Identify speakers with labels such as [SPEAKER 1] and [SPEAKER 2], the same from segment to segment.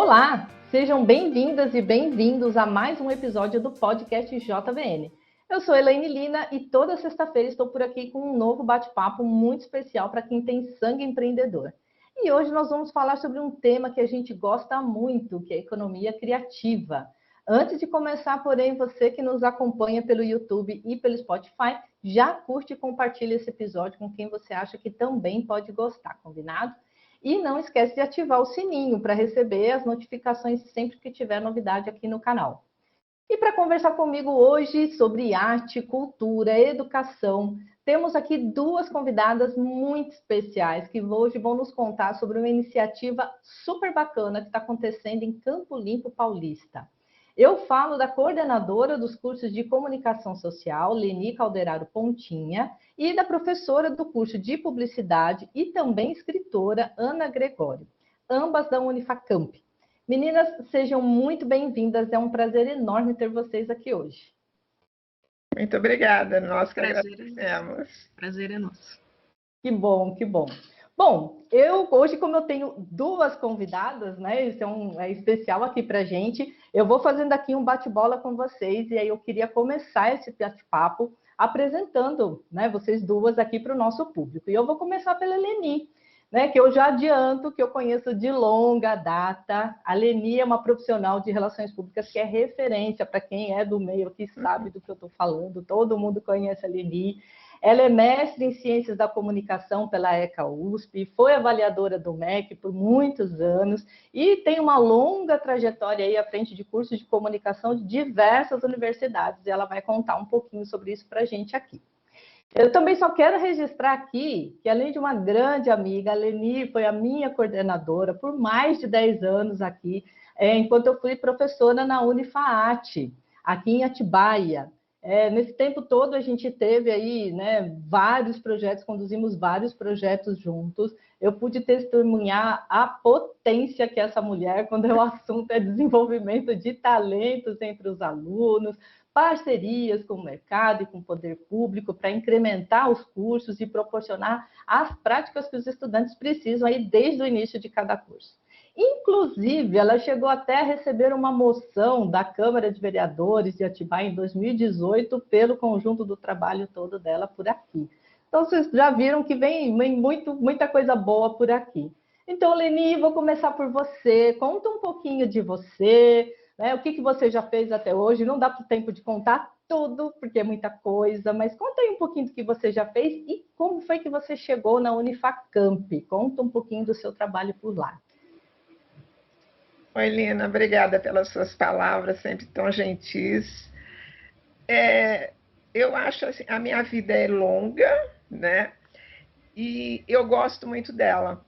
[SPEAKER 1] Olá, sejam bem-vindas e bem-vindos a mais um episódio do podcast JVN. Eu sou Elaine Lina e toda sexta-feira estou por aqui com um novo bate-papo muito especial para quem tem sangue empreendedor. E hoje nós vamos falar sobre um tema que a gente gosta muito, que é a economia criativa. Antes de começar, porém, você que nos acompanha pelo YouTube e pelo Spotify, já curte e compartilha esse episódio com quem você acha que também pode gostar, combinado? E não esquece de ativar o sininho para receber as notificações sempre que tiver novidade aqui no canal. E para conversar comigo hoje sobre arte, cultura, educação, temos aqui duas convidadas muito especiais que hoje vão nos contar sobre uma iniciativa super bacana que está acontecendo em Campo Limpo Paulista. Eu falo da coordenadora dos cursos de comunicação social, Leni Calderaro Pontinha, e da professora do curso de publicidade e também escritora, Ana Gregório, ambas da Unifacamp. Meninas, sejam muito bem-vindas, é um prazer enorme ter vocês aqui hoje.
[SPEAKER 2] Muito obrigada, nós que agradecemos.
[SPEAKER 3] Prazer é nosso.
[SPEAKER 1] Que bom, que bom. Bom, hoje, como eu tenho duas convidadas, né, isso é especial aqui pra gente, eu vou fazendo aqui um bate-bola com vocês, e aí eu queria começar esse bate-papo apresentando, né, vocês duas aqui para o nosso público. E eu vou começar pela Leni, né, que eu já adianto que eu conheço de longa data. A Leni é uma profissional de relações públicas que é referência para quem é do meio, que sabe do que eu estou falando, todo mundo conhece a Leni. Ela é mestre em Ciências da Comunicação pela ECA USP, foi avaliadora do MEC por muitos anos e tem uma longa trajetória aí à frente de cursos de comunicação de diversas universidades. E ela vai contar um pouquinho sobre isso para a gente aqui. Eu também só quero registrar aqui que, além de uma grande amiga, a Leni foi a minha coordenadora por mais de 10 anos aqui, enquanto eu fui professora na Unifaat, aqui em Atibaia. Nesse tempo todo a gente teve aí, né, vários projetos, conduzimos vários projetos juntos. Eu pude testemunhar a potência que é essa mulher quando o assunto é desenvolvimento de talentos entre os alunos, parcerias com o mercado e com o poder público para incrementar os cursos e proporcionar as práticas que os estudantes precisam aí desde o início de cada curso. Inclusive, ela chegou até a receber uma moção da Câmara de Vereadores de Atibaia em 2018 pelo conjunto do trabalho todo dela por aqui. Então, vocês já viram que vem muita coisa boa por aqui. Então, Leni, vou começar por você. Conta um pouquinho de você, né? O que você já fez até hoje. Não dá para o tempo de contar tudo, porque é muita coisa, mas conta aí um pouquinho do que você já fez e como foi que você chegou na Unifacamp. Conta um pouquinho do seu trabalho por lá.
[SPEAKER 2] Oi, Lina, obrigada pelas suas palavras, sempre tão gentis. Eu acho assim, a minha vida é longa, né? E eu gosto muito dela,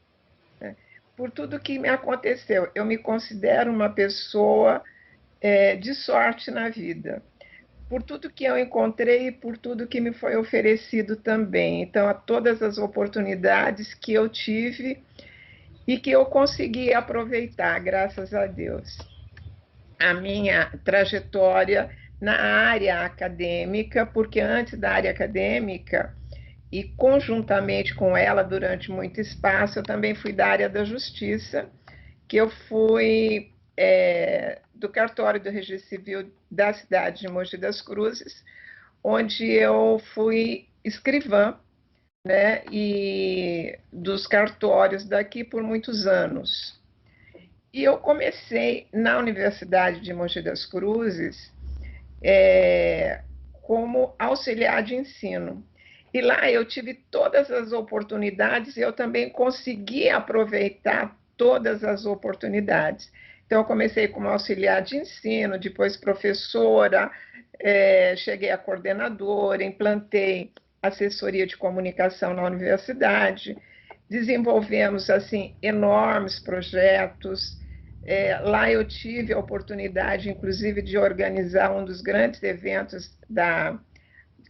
[SPEAKER 2] né? Por tudo que me aconteceu. Eu me considero uma pessoa de sorte na vida, por tudo que eu encontrei e por tudo que me foi oferecido também. Então, a todas as oportunidades que eu tive e que eu consegui aproveitar, graças a Deus. A minha trajetória na área acadêmica, porque antes da área acadêmica, e conjuntamente com ela, durante muito espaço, eu também fui da área da justiça, que eu fui do cartório do Registro Civil da cidade de Mogi das Cruzes, onde eu fui escrivã, né, e dos cartórios daqui por muitos anos. E eu comecei na Universidade de Mogi das Cruzes como auxiliar de ensino. E lá eu tive todas as oportunidades e eu também consegui aproveitar todas as oportunidades. Então, eu comecei como auxiliar de ensino, depois professora, cheguei a coordenadora, implantei assessoria de comunicação na universidade, desenvolvemos assim enormes projetos. Lá eu tive a oportunidade, inclusive, de organizar um dos grandes eventos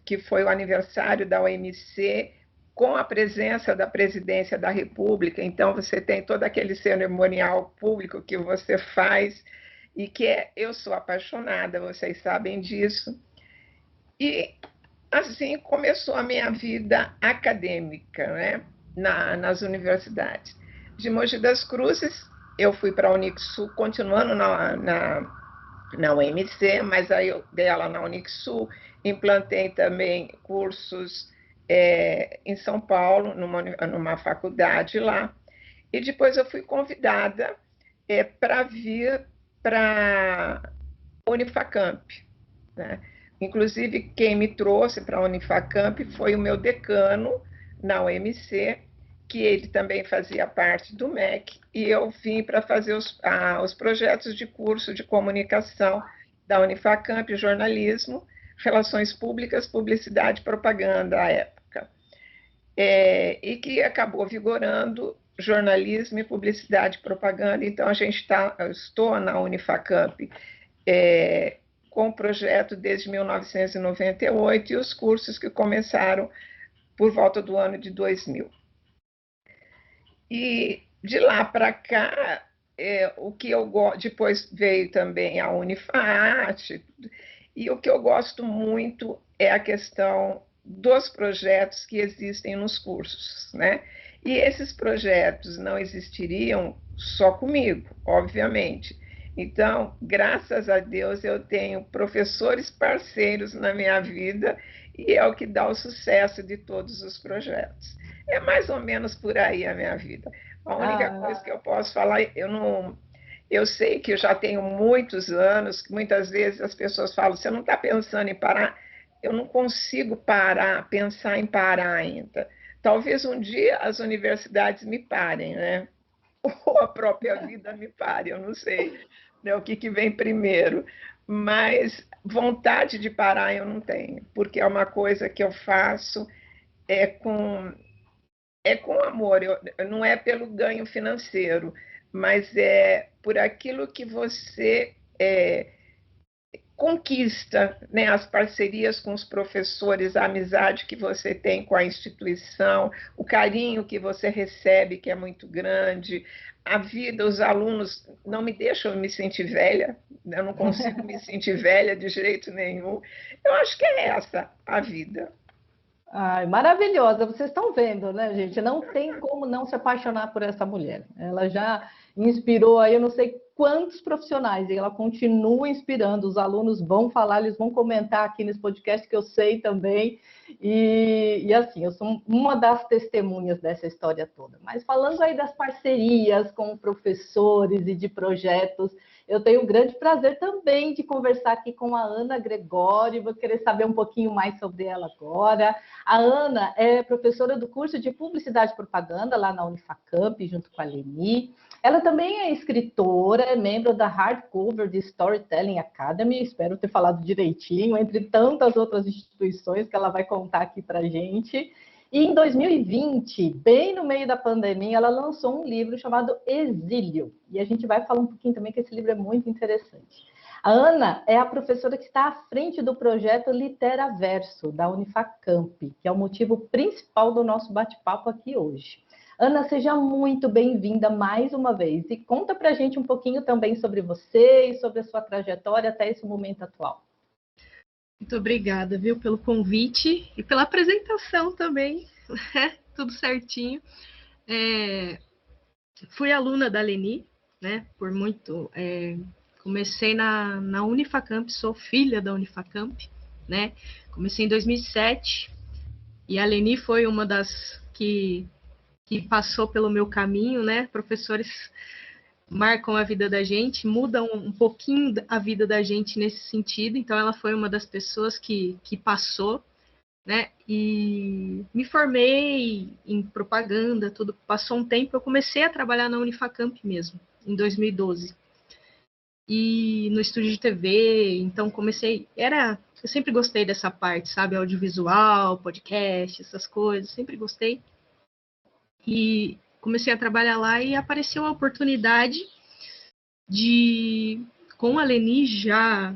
[SPEAKER 2] que foi o aniversário da OMC, com a presença da Presidência da República. Então, você tem todo aquele cerimonial público que você faz, e que eu sou apaixonada, vocês sabem disso. E assim começou a minha vida acadêmica, né, nas universidades. De Mogi das Cruzes, eu fui para a Unixul, continuando na UMC, mas aí eu dei aula na Unixul, implantei também cursos em São Paulo, numa faculdade lá, e depois eu fui convidada para vir para a Unifacamp, né? Inclusive, quem me trouxe para a Unifacamp foi o meu decano na UMC, que ele também fazia parte do MEC, e eu vim para fazer os projetos de curso de comunicação da Unifacamp, jornalismo, relações públicas, publicidade e propaganda à época. E que acabou vigorando jornalismo e publicidade e propaganda. Então, eu estou na Unifacamp com o projeto desde 1998 e os cursos que começaram por volta do ano de 2000. E de lá para cá, o que eu depois veio também a Unifaat, e o que eu gosto muito é a questão dos projetos que existem nos cursos, né? E esses projetos não existiriam só comigo, obviamente. Então, graças a Deus, eu tenho professores parceiros na minha vida e é o que dá o sucesso de todos os projetos. É mais ou menos por aí a minha vida. A única coisa que eu posso falar, eu sei que eu já tenho muitos anos, que muitas vezes as pessoas falam, você não está pensando em parar? Eu não consigo pensar em parar ainda. Talvez um dia as universidades me parem, né? Ou a própria vida me pare, eu não sei, né, o que vem primeiro. Mas vontade de parar eu não tenho, porque é uma coisa que eu faço é com amor, não é pelo ganho financeiro, mas é por aquilo que você conquista, né, as parcerias com os professores, a amizade que você tem com a instituição, o carinho que você recebe, que é muito grande, a vida, os alunos não me deixam me sentir velha, eu não consigo me sentir velha de jeito nenhum. Eu acho que é essa a vida.
[SPEAKER 1] Ai, maravilhosa, vocês estão vendo, né, gente? Não tem como não se apaixonar por essa mulher. Ela já inspirou aí, eu não sei quantos profissionais, e ela continua inspirando. Os alunos vão falar, eles vão comentar aqui nesse podcast, que eu sei também. E assim, eu sou uma das testemunhas dessa história toda. Mas falando aí das parcerias com professores e de projetos, eu tenho o grande prazer também de conversar aqui com a Ana Gregório. Vou querer saber um pouquinho mais sobre ela agora. A Ana é professora do curso de Publicidade e Propaganda lá na Unifacamp, junto com a Leni. Ela também é escritora, é membro da Hardcover de Storytelling Academy, espero ter falado direitinho, entre tantas outras instituições que ela vai contar aqui para a gente. E em 2020, bem no meio da pandemia, ela lançou um livro chamado Exílio. E a gente vai falar um pouquinho também que esse livro é muito interessante. A Ana é a professora que está à frente do projeto Literaverso, da Unifacamp, que é o motivo principal do nosso bate-papo aqui hoje. Ana, seja muito bem-vinda mais uma vez e conta para a gente um pouquinho também sobre você e sobre a sua trajetória até esse momento atual.
[SPEAKER 3] Muito obrigada, viu, pelo convite e pela apresentação também, né? Tudo certinho. Fui aluna da Leni, né? Por muito. Comecei na Unifacamp, sou filha da Unifacamp, né? Comecei em 2007 e a Leni foi uma das que passou pelo meu caminho, né? Professores marcam a vida da gente, mudam um pouquinho a vida da gente nesse sentido. Então, ela foi uma das pessoas que passou, né? E me formei em propaganda, tudo. Passou um tempo, eu comecei a trabalhar na Unifacamp mesmo, em 2012. E no estúdio de TV, então comecei... Eu sempre gostei dessa parte, sabe? Audiovisual, podcast, essas coisas, sempre gostei. E comecei a trabalhar lá e apareceu a oportunidade de, com a Leni já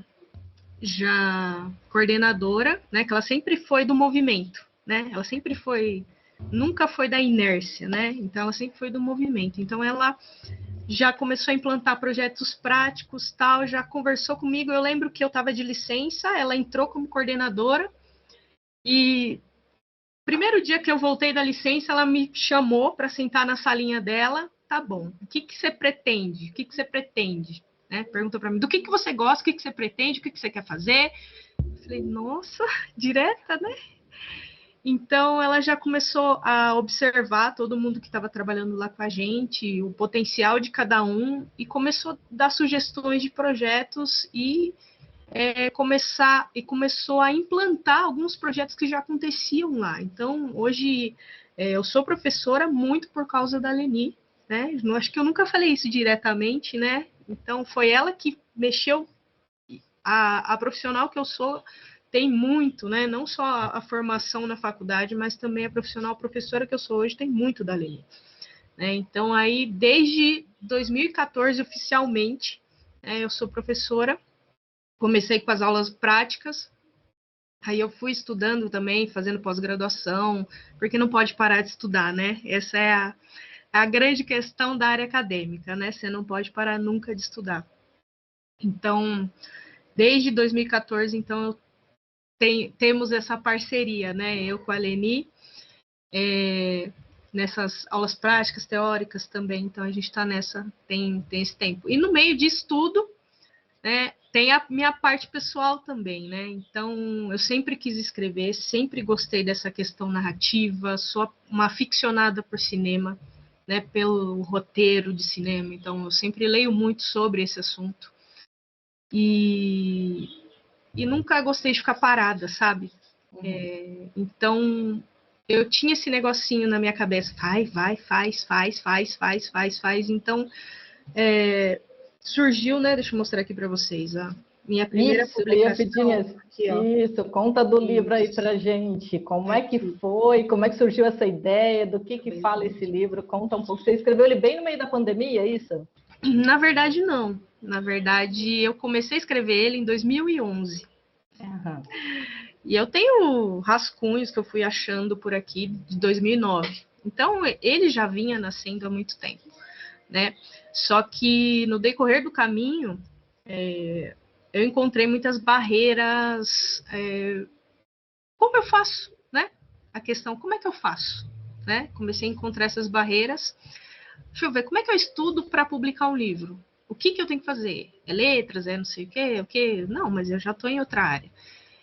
[SPEAKER 3] coordenadora, né, que ela sempre foi do movimento, né, ela sempre foi, nunca foi da inércia, né, então ela sempre foi do movimento, então ela já começou a implantar projetos práticos, tal, já conversou comigo, eu lembro que eu estava de licença, ela entrou como coordenadora e primeiro dia que eu voltei da licença, ela me chamou para sentar na salinha dela. tá bom. O que você pretende? O que você pretende? Né? Perguntou para mim, do que você gosta, o que você pretende, o que você quer fazer? Eu falei, nossa, direta, né? Então, ela já começou a observar todo mundo que estava trabalhando lá com a gente, o potencial de cada um, e começou a dar sugestões de projetos e começou a implantar alguns projetos que já aconteciam lá. Então, hoje, eu sou professora muito por causa da Leni, né? Acho que eu nunca falei isso diretamente, né? Então, foi ela que mexeu, a profissional que eu sou tem muito, né? Não só a formação na faculdade, mas também a professora que eu sou hoje tem muito da Leni. Né? Então, aí, desde 2014, oficialmente, eu sou professora. Comecei com as aulas práticas, aí eu fui estudando também, fazendo pós-graduação, porque não pode parar de estudar, né? Essa é a grande questão da área acadêmica, né? Você não pode parar nunca de estudar. Então, desde 2014, então, temos essa parceria, né? Eu com a Leni, nessas aulas práticas, teóricas também, então a gente está tem esse tempo. E no meio disso tudo, né, tem a minha parte pessoal também, né? Então, eu sempre quis escrever, sempre gostei dessa questão narrativa, sou uma aficionada por cinema, né, pelo roteiro de cinema, então eu sempre leio muito sobre esse assunto. E nunca gostei de ficar parada, sabe? Então, eu tinha esse negocinho na minha cabeça, faz. Então, surgiu, né? Deixa eu mostrar aqui para vocês, a minha primeira publicação.
[SPEAKER 1] Isso, conta do livro aí pra gente. Como é que foi? Como é que surgiu essa ideia? Do que fala esse livro? Conta um pouco. Você escreveu ele bem no meio da pandemia, é isso?
[SPEAKER 3] Na verdade, não. Na verdade, eu comecei a escrever ele em 2011.
[SPEAKER 1] Uhum.
[SPEAKER 3] E eu tenho rascunhos que eu fui achando por aqui de 2009. Então, ele já vinha nascendo há muito tempo, né? Só que no decorrer do caminho, eu encontrei muitas barreiras. Como eu faço, né? A questão, como é que eu faço? Né? Comecei a encontrar essas barreiras. Deixa eu ver, como é que eu estudo para publicar um livro? O que eu tenho que fazer? É letras? É não sei o quê? Não, mas eu já estou em outra área.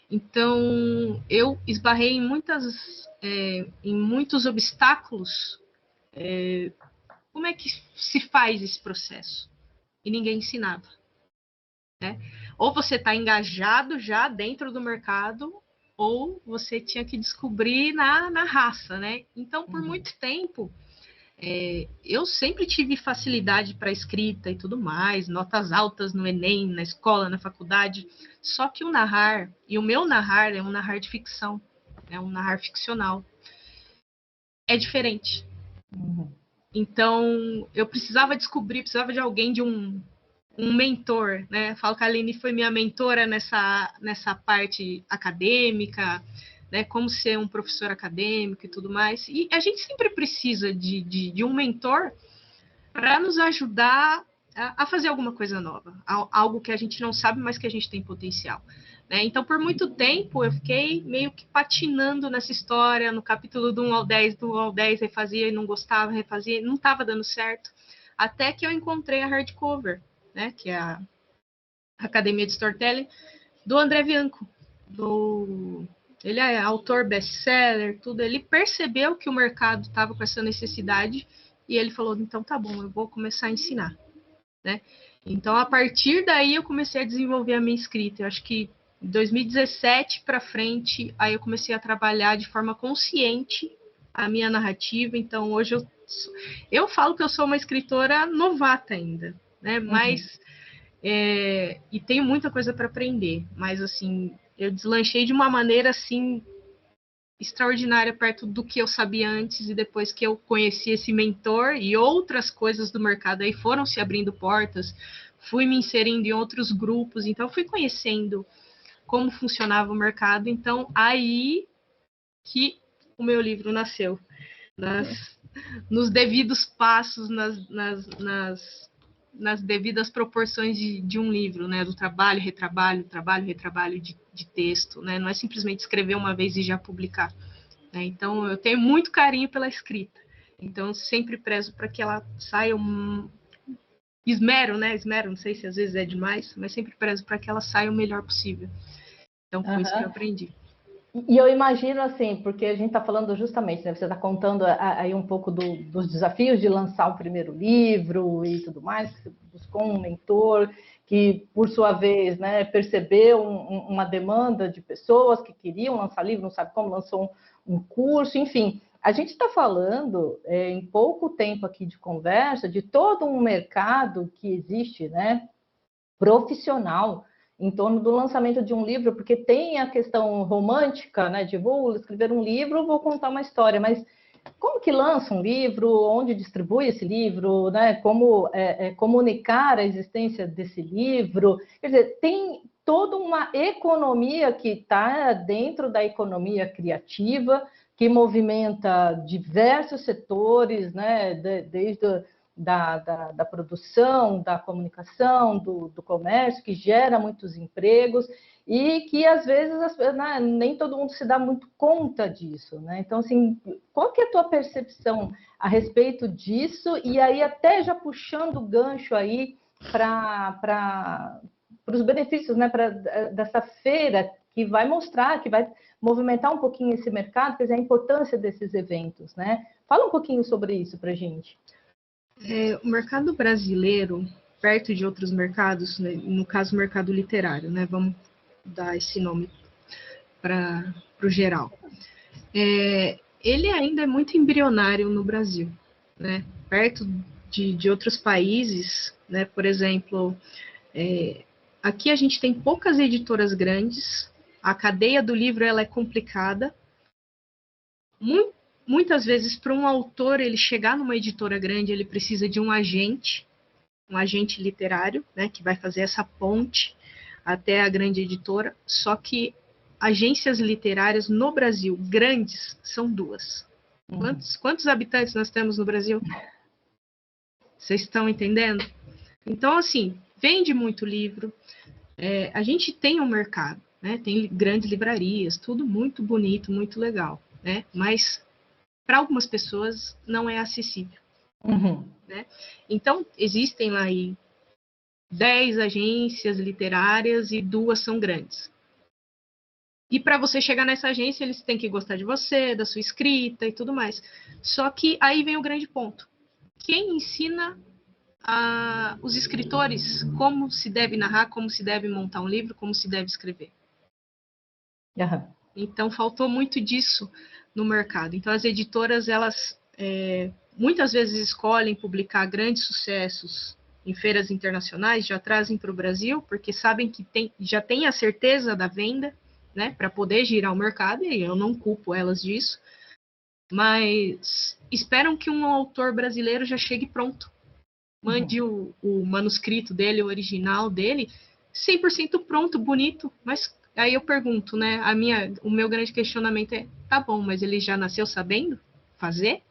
[SPEAKER 3] Então, eu esbarrei em muitos obstáculos. Como é que se faz esse processo? E ninguém ensinava. Né? Ou você está engajado já dentro do mercado, ou você tinha que descobrir na raça, né? Então, por muito tempo, eu sempre tive facilidade para escrita e tudo mais, notas altas no Enem, na escola, na faculdade. Só que o narrar, e o meu narrar é um narrar de ficção, é um narrar ficcional. É diferente. Então, eu precisava descobrir, precisava de alguém, de um mentor, né? Eu falo que a Aline foi minha mentora nessa parte acadêmica, né? Como ser um professor acadêmico e tudo mais. E a gente sempre precisa de um mentor para nos ajudar a fazer alguma coisa nova, algo que a gente não sabe, mas que a gente tem potencial. Né? Então, por muito tempo, eu fiquei meio que patinando nessa história, no capítulo do 1 ao 10, do 1 ao 10, refazia e não gostava, refazia, não estava dando certo, até que eu encontrei a Hardcover, né, que é a Academia de Storytelling, do André Bianco. Ele é autor best-seller, tudo. Ele percebeu que o mercado estava com essa necessidade e ele falou, então tá bom, eu vou começar a ensinar. Né? Então, a partir daí, eu comecei a desenvolver a minha escrita. Eu acho que em 2017 para frente, aí eu comecei a trabalhar de forma consciente a minha narrativa. Então, hoje eu falo que eu sou uma escritora novata ainda, né? Mas e tenho muita coisa para aprender, mas assim, eu deslanchei de uma maneira assim extraordinária perto do que eu sabia antes, e depois que eu conheci esse mentor e outras coisas do mercado aí foram se abrindo portas, fui me inserindo em outros grupos, então fui conhecendo como funcionava o mercado, então aí que o meu livro nasceu, nos devidos passos, nas devidas proporções de um livro, né? Do trabalho, retrabalho de texto, né? Não é simplesmente escrever uma vez e já publicar. Né? Então, eu tenho muito carinho pela escrita. Então, eu sempre prezo para que ela saia esmero, né? Esmero, não sei se às vezes é demais, mas sempre prezo para que ela saia o melhor possível. Então, foi isso que eu aprendi.
[SPEAKER 1] E eu imagino assim, porque a gente está falando justamente, né? Você está contando aí um pouco dos desafios de lançar o primeiro livro e tudo mais, que você buscou um mentor que, por sua vez, né, percebeu uma demanda de pessoas que queriam lançar livro, não sabe como, lançou um curso, enfim. A gente está falando, em pouco tempo aqui de conversa, de todo um mercado que existe, né, profissional, em torno do lançamento de um livro, porque tem a questão romântica, né, de vou escrever um livro, vou contar uma história, mas como que lança um livro, onde distribui esse livro, né, como comunicar a existência desse livro, quer dizer, tem toda uma economia que está dentro da economia criativa, que movimenta diversos setores, né, desde da produção, da comunicação, do comércio, que gera muitos empregos e que, às vezes, né, nem todo mundo se dá muito conta disso, né? Então, assim, qual que é a tua percepção a respeito disso? E aí, até já puxando o gancho aí para os benefícios, né, dessa feira que vai mostrar, que vai movimentar um pouquinho esse mercado, quer dizer, a importância desses eventos, né? Fala um pouquinho sobre isso para a gente.
[SPEAKER 3] O mercado brasileiro, perto de outros mercados, né, no caso o mercado literário, né, vamos dar esse nome para o geral, ele ainda é muito embrionário no Brasil, né, perto de outros países, né, por exemplo, aqui a gente tem poucas editoras grandes, a cadeia do livro ela é complicada, muitas vezes, para um autor ele chegar numa editora grande, ele precisa de um agente literário, né, que vai fazer essa ponte até a grande editora. Só que agências literárias no Brasil, grandes, são 2. Quantos habitantes nós temos no Brasil? Vocês estão entendendo? Então, assim, vende muito livro. A gente tem um mercado, né, tem grandes livrarias, tudo muito bonito, muito legal, né, mas para algumas pessoas não é acessível. Né? Então, existem lá aí 10 agências literárias e 2 são grandes. E para você chegar nessa agência, eles têm que gostar de você, da sua escrita e tudo mais. Só que aí vem o grande ponto. Quem ensina os escritores como se deve narrar, como se deve montar um livro, como se deve escrever? Então, faltou muito disso no mercado. Então, as editoras, elas muitas vezes escolhem publicar grandes sucessos em feiras internacionais, já trazem para o Brasil, porque sabem que já tem a certeza da venda, né, para poder girar o mercado, e eu não culpo elas disso, mas esperam que um autor brasileiro já chegue pronto. Mande o manuscrito dele, o original dele, 100% pronto, bonito, mas aí eu pergunto, né, o meu grande questionamento é, tá bom, mas ele já nasceu sabendo fazer?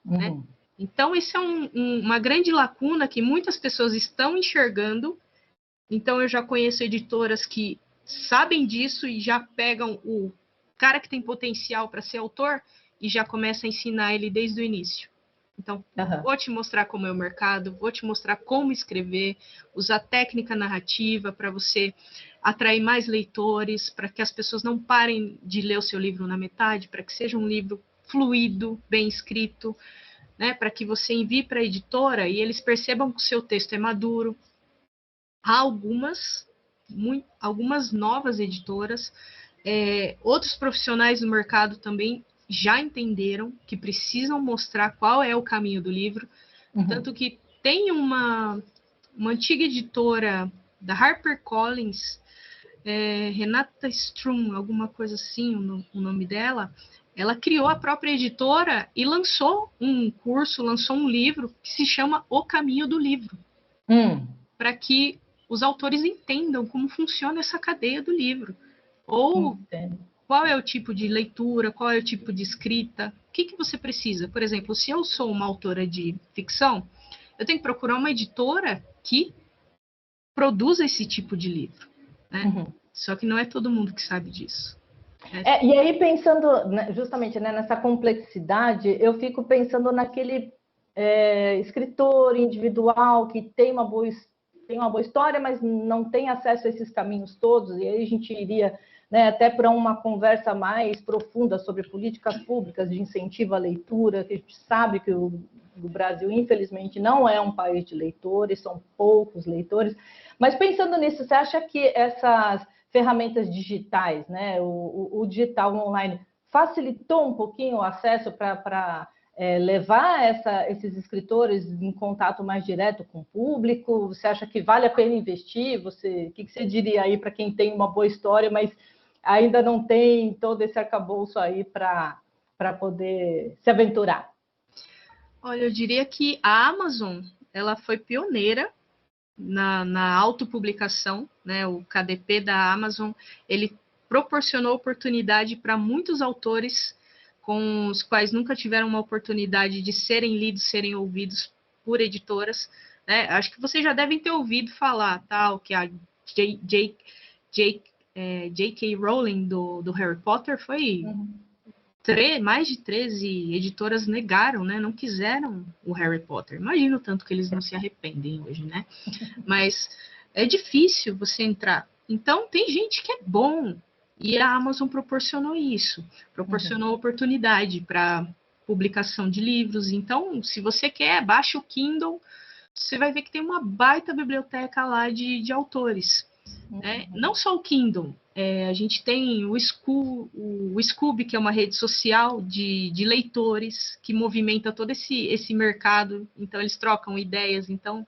[SPEAKER 3] Né? Então, isso é uma grande lacuna que muitas pessoas estão enxergando. Então, eu já conheço editoras que sabem disso e já pegam o cara que tem potencial para ser autor e já começa a ensinar ele desde o início. Então, vou te mostrar como é o mercado, vou te mostrar como escrever, usar técnica narrativa para você atrair mais leitores, para que as pessoas não parem de ler o seu livro na metade, para que seja um livro fluido, bem escrito, né, para que você envie para a editora e eles percebam que o seu texto é maduro. Há algumas novas editoras, outros profissionais do mercado também já entenderam que precisam mostrar qual é o caminho do livro, tanto que tem uma antiga editora da HarperCollins, Renata Strum, alguma coisa assim, o nome dela, ela criou a própria editora e lançou um curso, lançou um livro que se chama O Caminho do Livro, para que os autores entendam como funciona essa cadeia do livro. Ou qual é o tipo de leitura, qual é o tipo de escrita, o que você precisa. Por exemplo, se eu sou uma autora de ficção, eu tenho que procurar uma editora que produza esse tipo de livro. Né? Só que não é todo mundo que sabe disso.
[SPEAKER 1] E aí, pensando justamente, né, nessa complexidade, eu fico pensando naquele escritor individual que tem uma boa história, mas não tem acesso a esses caminhos todos, e aí a gente iria, né, até para uma conversa mais profunda sobre políticas públicas de incentivo à leitura, que a gente sabe que o Brasil, infelizmente, não é um país de leitores, são poucos leitores, mas pensando nisso, você acha que essas ferramentas digitais, né, o digital online, facilitou um pouquinho o acesso para levar esses escritores em contato mais direto com o público? Você acha que vale a pena investir? O que você diria aí para quem tem uma boa história, mas ainda não tem todo esse arcabouço aí para poder se aventurar?
[SPEAKER 3] Olha, eu diria que a Amazon, ela foi pioneira na autopublicação, né? O KDP da Amazon, ele proporcionou oportunidade para muitos autores com os quais nunca tiveram uma oportunidade de serem lidos, serem ouvidos por editoras, né? Acho que vocês já devem ter ouvido falar, tal, que a J.K. Rowling do Harry Potter foi... mais de 13 editoras negaram, né? Não quiseram o Harry Potter. Imagino tanto que eles não se arrependem hoje, né? Mas é difícil você entrar. Então, tem gente que é bom. E a Amazon proporcionou isso. Proporcionou oportunidade para publicação de livros. Então, se você quer, baixa o Kindle. Você vai ver que tem uma baita biblioteca lá de autores. Né? Não só o Kindle. A gente tem o Scoob, que é uma rede social de leitores que movimenta todo esse mercado. Então, eles trocam ideias. Então,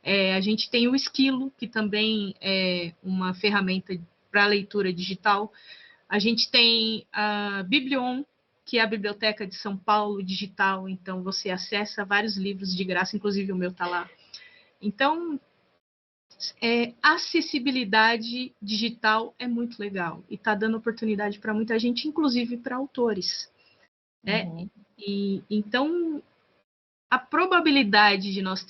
[SPEAKER 3] a gente tem o Esquilo, que também é uma ferramenta para leitura digital. A gente tem a Biblion, que é a Biblioteca de São Paulo digital. Então, você acessa vários livros de graça, inclusive o meu está lá. Então, acessibilidade digital é muito legal e está dando oportunidade para muita gente, inclusive para autores. E então, a probabilidade de nós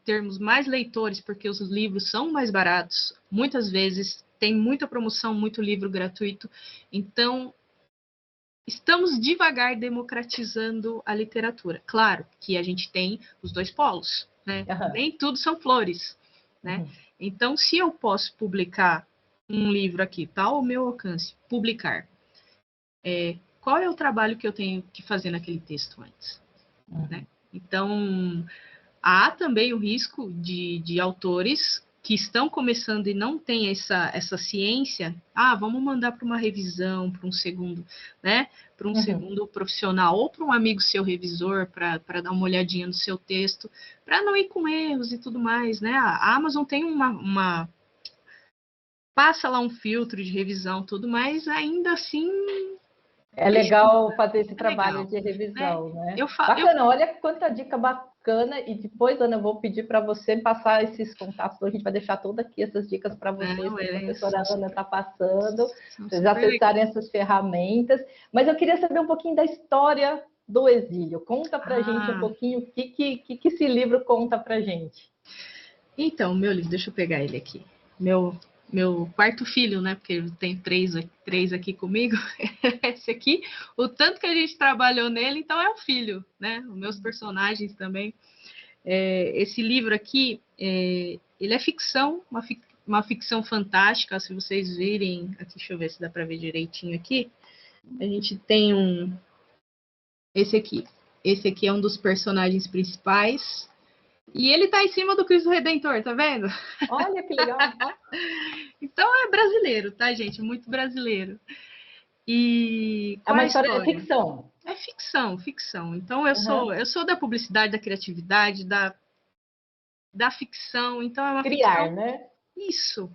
[SPEAKER 3] termos mais leitores, porque os livros são mais baratos, muitas vezes tem muita promoção, muito livro gratuito. Então, estamos devagar democratizando a literatura. Claro que a gente tem os dois polos, né? Nem tudo são flores, né? Então, se eu posso publicar um livro aqui, tá ao meu alcance, publicar, qual é o trabalho que eu tenho que fazer naquele texto antes? Né? Então, há também o risco de autores que estão começando e não têm essa ciência, vamos mandar para uma revisão, para um segundo, né? Para um segundo profissional, ou para um amigo seu revisor, para dar uma olhadinha no seu texto, para não ir com erros e tudo mais, né? A Amazon tem passa lá um filtro de revisão, tudo, mas ainda assim...
[SPEAKER 1] É legal fazer esse trabalho de revisão, né? Bacana, olha quanta dica bacana. E depois, Ana, eu vou pedir para você passar esses contatos. A gente vai deixar todas aqui essas dicas para vocês, que a professora Ana está passando, vocês acessarem essas ferramentas. Mas eu queria saber um pouquinho da história do exílio. Conta para a gente um pouquinho o que esse livro conta para a gente.
[SPEAKER 3] Então, meu livro, deixa eu pegar ele aqui. Meu quarto filho, né? Porque eu tenho três aqui comigo. Esse aqui, o tanto que a gente trabalhou nele, então é o filho, né? Os meus personagens também. Esse livro aqui, ele é ficção, uma ficção fantástica. Se vocês virem, aqui, deixa eu ver se dá para ver direitinho aqui. A gente tem esse aqui. Esse aqui é um dos personagens principais. E ele tá em cima do Cristo Redentor, tá vendo?
[SPEAKER 1] Olha que legal.
[SPEAKER 3] Então é brasileiro, tá, gente? Muito brasileiro. E
[SPEAKER 1] é uma história de ficção.
[SPEAKER 3] É ficção. Então eu sou da publicidade, da criatividade, da ficção. Então é uma
[SPEAKER 1] criar,
[SPEAKER 3] ficção...
[SPEAKER 1] né?
[SPEAKER 3] Isso.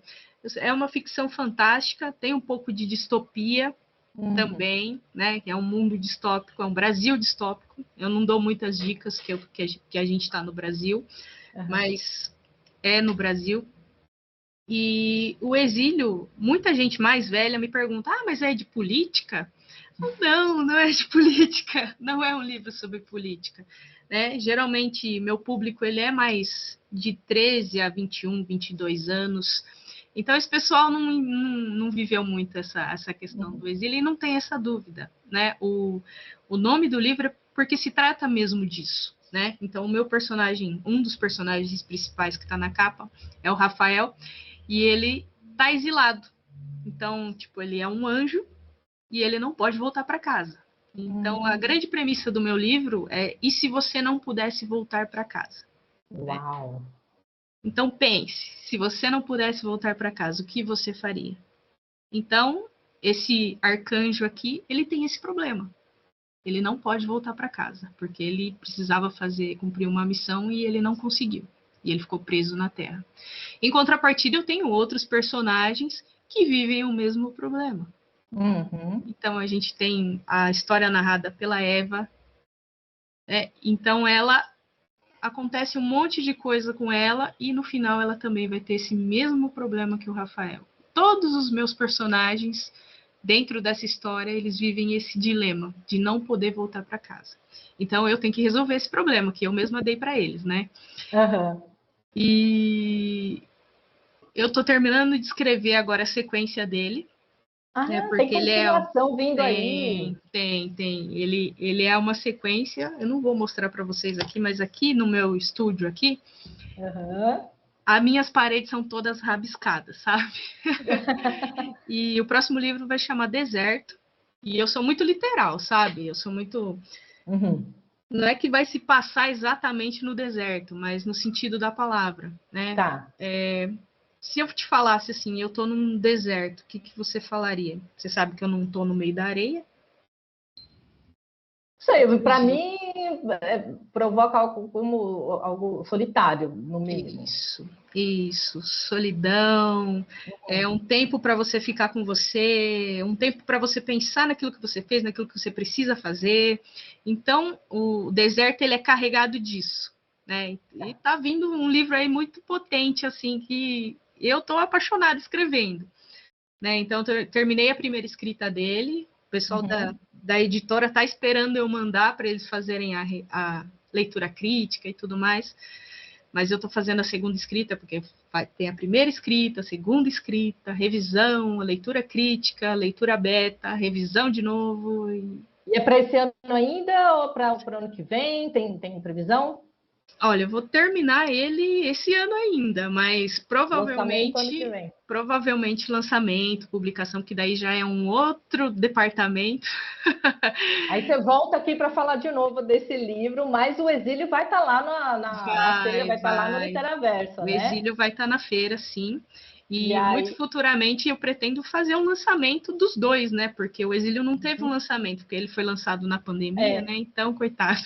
[SPEAKER 3] É uma ficção fantástica, tem um pouco de distopia também, né? É um mundo distópico, é um Brasil distópico. Eu não dou muitas dicas que a gente está no Brasil, mas é no Brasil. E o exílio, muita gente mais velha me pergunta, mas é de política? Não é de política, não é um livro sobre política. Né? Geralmente, meu público ele é mais de 13 a 21, 22 anos. Então, esse pessoal não viveu muito essa questão do exílio e não tem essa dúvida, né? O nome do livro é porque se trata mesmo disso, né? Então, o meu personagem, um dos personagens principais que está na capa é o Rafael, e ele está exilado. Então, tipo, ele é um anjo e ele não pode voltar para casa. Então, a grande premissa do meu livro é: e se você não pudesse voltar para casa?
[SPEAKER 1] Uau!
[SPEAKER 3] Né? Então, pense, se você não pudesse voltar para casa, o que você faria? Então, esse arcanjo aqui, ele tem esse problema. Ele não pode voltar para casa, porque ele precisava cumprir uma missão e ele não conseguiu. E ele ficou preso na Terra. Em contrapartida, eu tenho outros personagens que vivem o mesmo problema. Então, a gente tem a história narrada pela Eva. Então, acontece um monte de coisa com ela e no final ela também vai ter esse mesmo problema que o Rafael. Todos os meus personagens dentro dessa história, eles vivem esse dilema de não poder voltar para casa. Então eu tenho que resolver esse problema que eu mesma dei para eles, né? E eu tô terminando de escrever agora a sequência dele.
[SPEAKER 1] Porque tem continuação vindo aí.
[SPEAKER 3] Tem. Ele é uma sequência. Eu não vou mostrar para vocês aqui, mas aqui no meu estúdio aqui, as minhas paredes são todas rabiscadas, sabe? E o próximo livro vai chamar Deserto. E eu sou muito literal, sabe? Eu sou muito... Não é que vai se passar exatamente no deserto, mas no sentido da palavra, né?
[SPEAKER 1] Tá.
[SPEAKER 3] Se eu te falasse assim, eu tô num deserto, o que você falaria? Você sabe que eu não tô no meio da areia?
[SPEAKER 1] Sei, para mim provoca algo como algo solitário, no mínimo.
[SPEAKER 3] Isso, solidão, é um tempo para você ficar com você, um tempo para você pensar naquilo que você fez, naquilo que você precisa fazer. Então, o deserto ele é carregado disso, né? E tá vindo um livro aí muito potente, assim, que eu tô apaixonada escrevendo, né? Então, terminei a primeira escrita dele, o pessoal da editora está esperando eu mandar para eles fazerem a leitura crítica e tudo mais, mas eu estou fazendo a segunda escrita, porque tem a primeira escrita, a segunda escrita, revisão, a leitura crítica, leitura beta, revisão de novo.
[SPEAKER 1] E é para esse ano ainda ou para o ano que vem? Tem previsão?
[SPEAKER 3] Olha, eu vou terminar ele esse ano ainda, mas provavelmente lançamento, publicação, que daí já é um outro departamento.
[SPEAKER 1] Aí você volta aqui para falar de novo desse livro, mas o Exílio vai estar lá na feira, vai estar lá no Literaverso, né?
[SPEAKER 3] O Exílio vai estar na feira, sim. E muito futuramente eu pretendo fazer um lançamento dos dois, né? Porque o Exílio não teve um lançamento, porque ele foi lançado na pandemia, né? Então, coitado.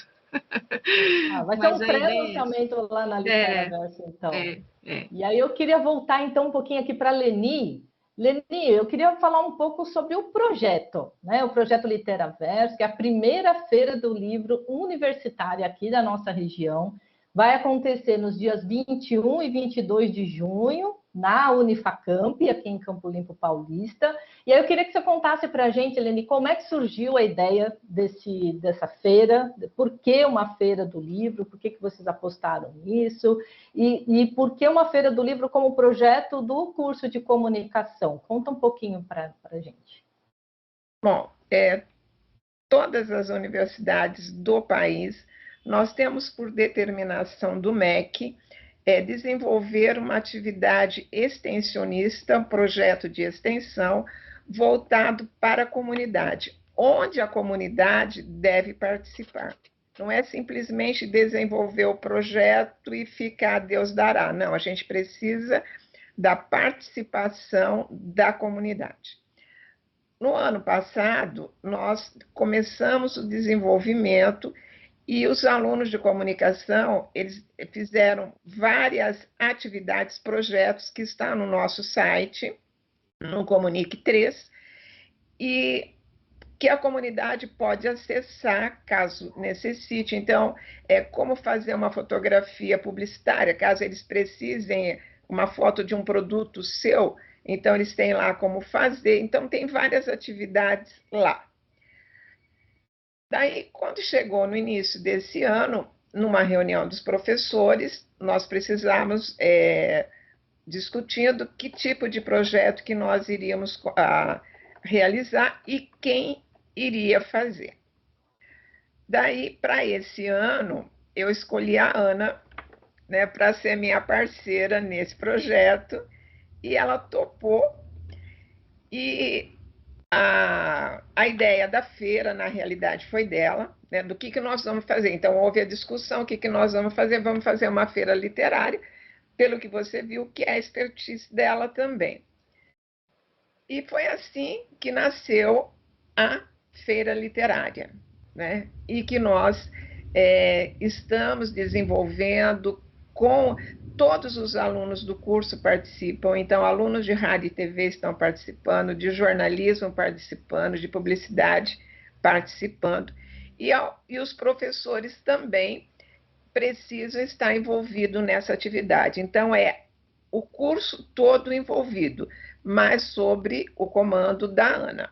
[SPEAKER 1] Vai ter um pré-lançamento lá na Literaverso, então. E aí eu queria voltar, então, um pouquinho aqui para a Leni. Leni, eu queria falar um pouco sobre o projeto, né? O projeto Literaverso, que é a primeira feira do livro universitária aqui da nossa região. Vai acontecer nos dias 21 e 22 de junho, na Unifacamp, aqui em Campo Limpo Paulista. E aí eu queria que você contasse para a gente, Leni, como é que surgiu a ideia dessa feira, por que uma feira do livro, por que vocês apostaram nisso, e por que uma feira do livro como projeto do curso de comunicação? Conta um pouquinho para a gente.
[SPEAKER 2] Bom, todas as universidades do país, nós temos por determinação do MEC desenvolver uma atividade extensionista, um projeto de extensão voltado para a comunidade, onde a comunidade deve participar. Não é simplesmente desenvolver o projeto e ficar Deus dará. Não, a gente precisa da participação da comunidade. No ano passado, nós começamos o desenvolvimento e os alunos de comunicação, eles fizeram várias atividades, projetos que estão no nosso site, no Comunique 3, e que a comunidade pode acessar, caso necessite. Então, como fazer uma fotografia publicitária, caso eles precisem uma foto de um produto seu, então eles têm lá como fazer. Então, tem várias atividades lá. Daí, quando chegou no início desse ano, numa reunião dos professores, nós precisamos discutindo que tipo de projeto que nós iríamos realizar e quem iria fazer. Daí, para esse ano, eu escolhi a Ana, né, para ser minha parceira nesse projeto, e ela topou. E a ideia da feira, na realidade, foi dela, né, do que nós vamos fazer. Então, houve a discussão, o que nós vamos fazer? Vamos fazer uma feira literária, pelo que você viu, que é a expertise dela também. E foi assim que nasceu a Feira Literária, né? E que nós estamos desenvolvendo com todos os alunos do curso participam, então alunos de rádio e TV estão participando, de jornalismo participando, de publicidade participando, e os professores também precisam estar envolvidos nessa atividade. Então, é o curso todo envolvido, mas sobre o comando da Ana,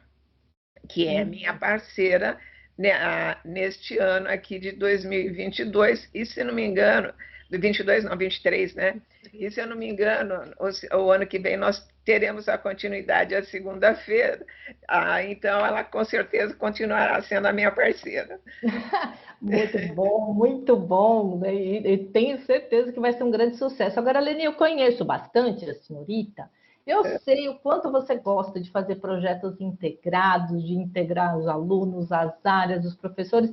[SPEAKER 2] que é minha parceira, né, neste ano aqui de 2022, e se não me engano, de 22 não, 23, né? E se eu não me engano, o ano que vem nós teremos a continuidade a segunda-feira, então ela com certeza continuará sendo a minha parceira.
[SPEAKER 1] Muito bom, né? E tenho certeza que vai ser um grande sucesso. Agora, Leni, eu conheço bastante a senhorita. Eu sei o quanto você gosta de fazer projetos integrados, de integrar os alunos, as áreas, os professores.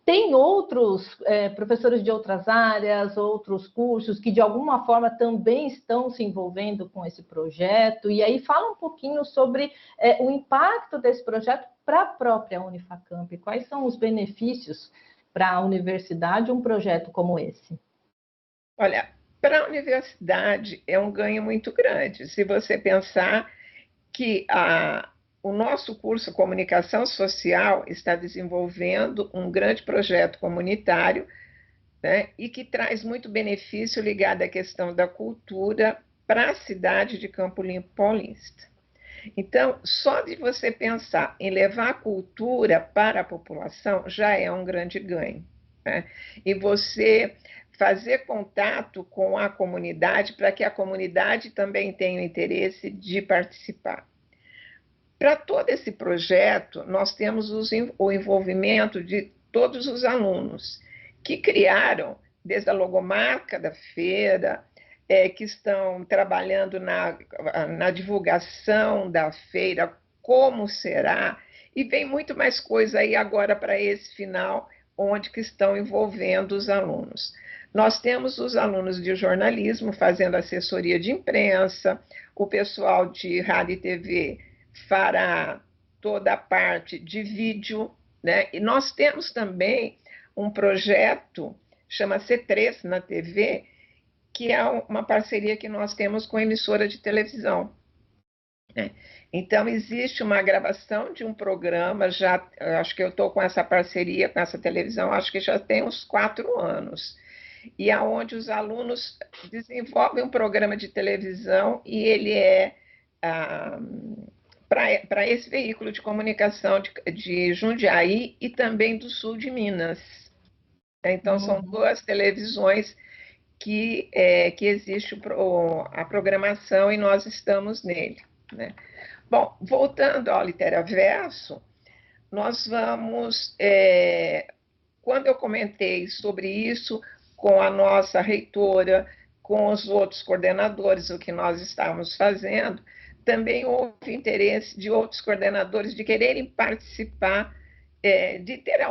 [SPEAKER 1] Tem outros professores de outras áreas, outros cursos que de alguma forma também estão se envolvendo com esse projeto. E aí fala um pouquinho sobre o impacto desse projeto para a própria Unifacamp. Quais são os benefícios para a universidade um projeto como esse?
[SPEAKER 2] Olha, para a universidade é um ganho muito grande. Se você pensar que o nosso curso Comunicação Social está desenvolvendo um grande projeto comunitário, né, e que traz muito benefício ligado à questão da cultura para a cidade de Campo Limpo Paulista. Então, só de você pensar em levar a cultura para a população já é um grande ganho, né? E você fazer contato com a comunidade para que a comunidade também tenha o interesse de participar. Para todo esse projeto, nós temos o envolvimento de todos os alunos que criaram, desde a logomarca da feira, que estão trabalhando na divulgação da feira, como será, e vem muito mais coisa aí agora para esse final, onde que estão envolvendo os alunos. Nós temos os alunos de jornalismo fazendo assessoria de imprensa, o pessoal de rádio e TV fará toda a parte de vídeo, né? E nós temos também um projeto, chama C3 na TV, que é uma parceria que nós temos com a emissora de televisão, né? Então, existe uma gravação de um programa, já acho que eu estou com essa parceria com essa televisão, acho que já tem uns 4 anos, e aonde os alunos desenvolvem um programa de televisão e ele é para esse veículo de comunicação de Jundiaí e também do sul de Minas. Então, são 2 televisões que existe a programação e nós estamos nele, né? Bom, voltando ao Literaverso, nós vamos, quando eu comentei sobre isso com a nossa reitora, com os outros coordenadores, o que nós estávamos fazendo, também houve interesse de outros coordenadores de quererem participar, de ter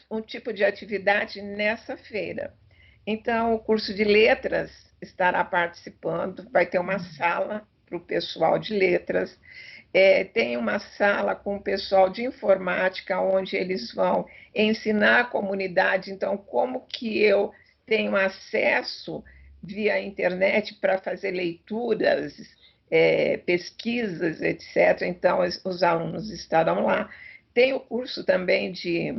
[SPEAKER 2] um tipo de atividade nessa feira. Então, o curso de letras estará participando, vai ter uma sala para o pessoal de letras, tem uma sala com o pessoal de informática, onde eles vão ensinar a comunidade, então, como que eu tenho acesso via internet para fazer leituras, pesquisas, etc. Então, os alunos estarão lá. Tem o curso também de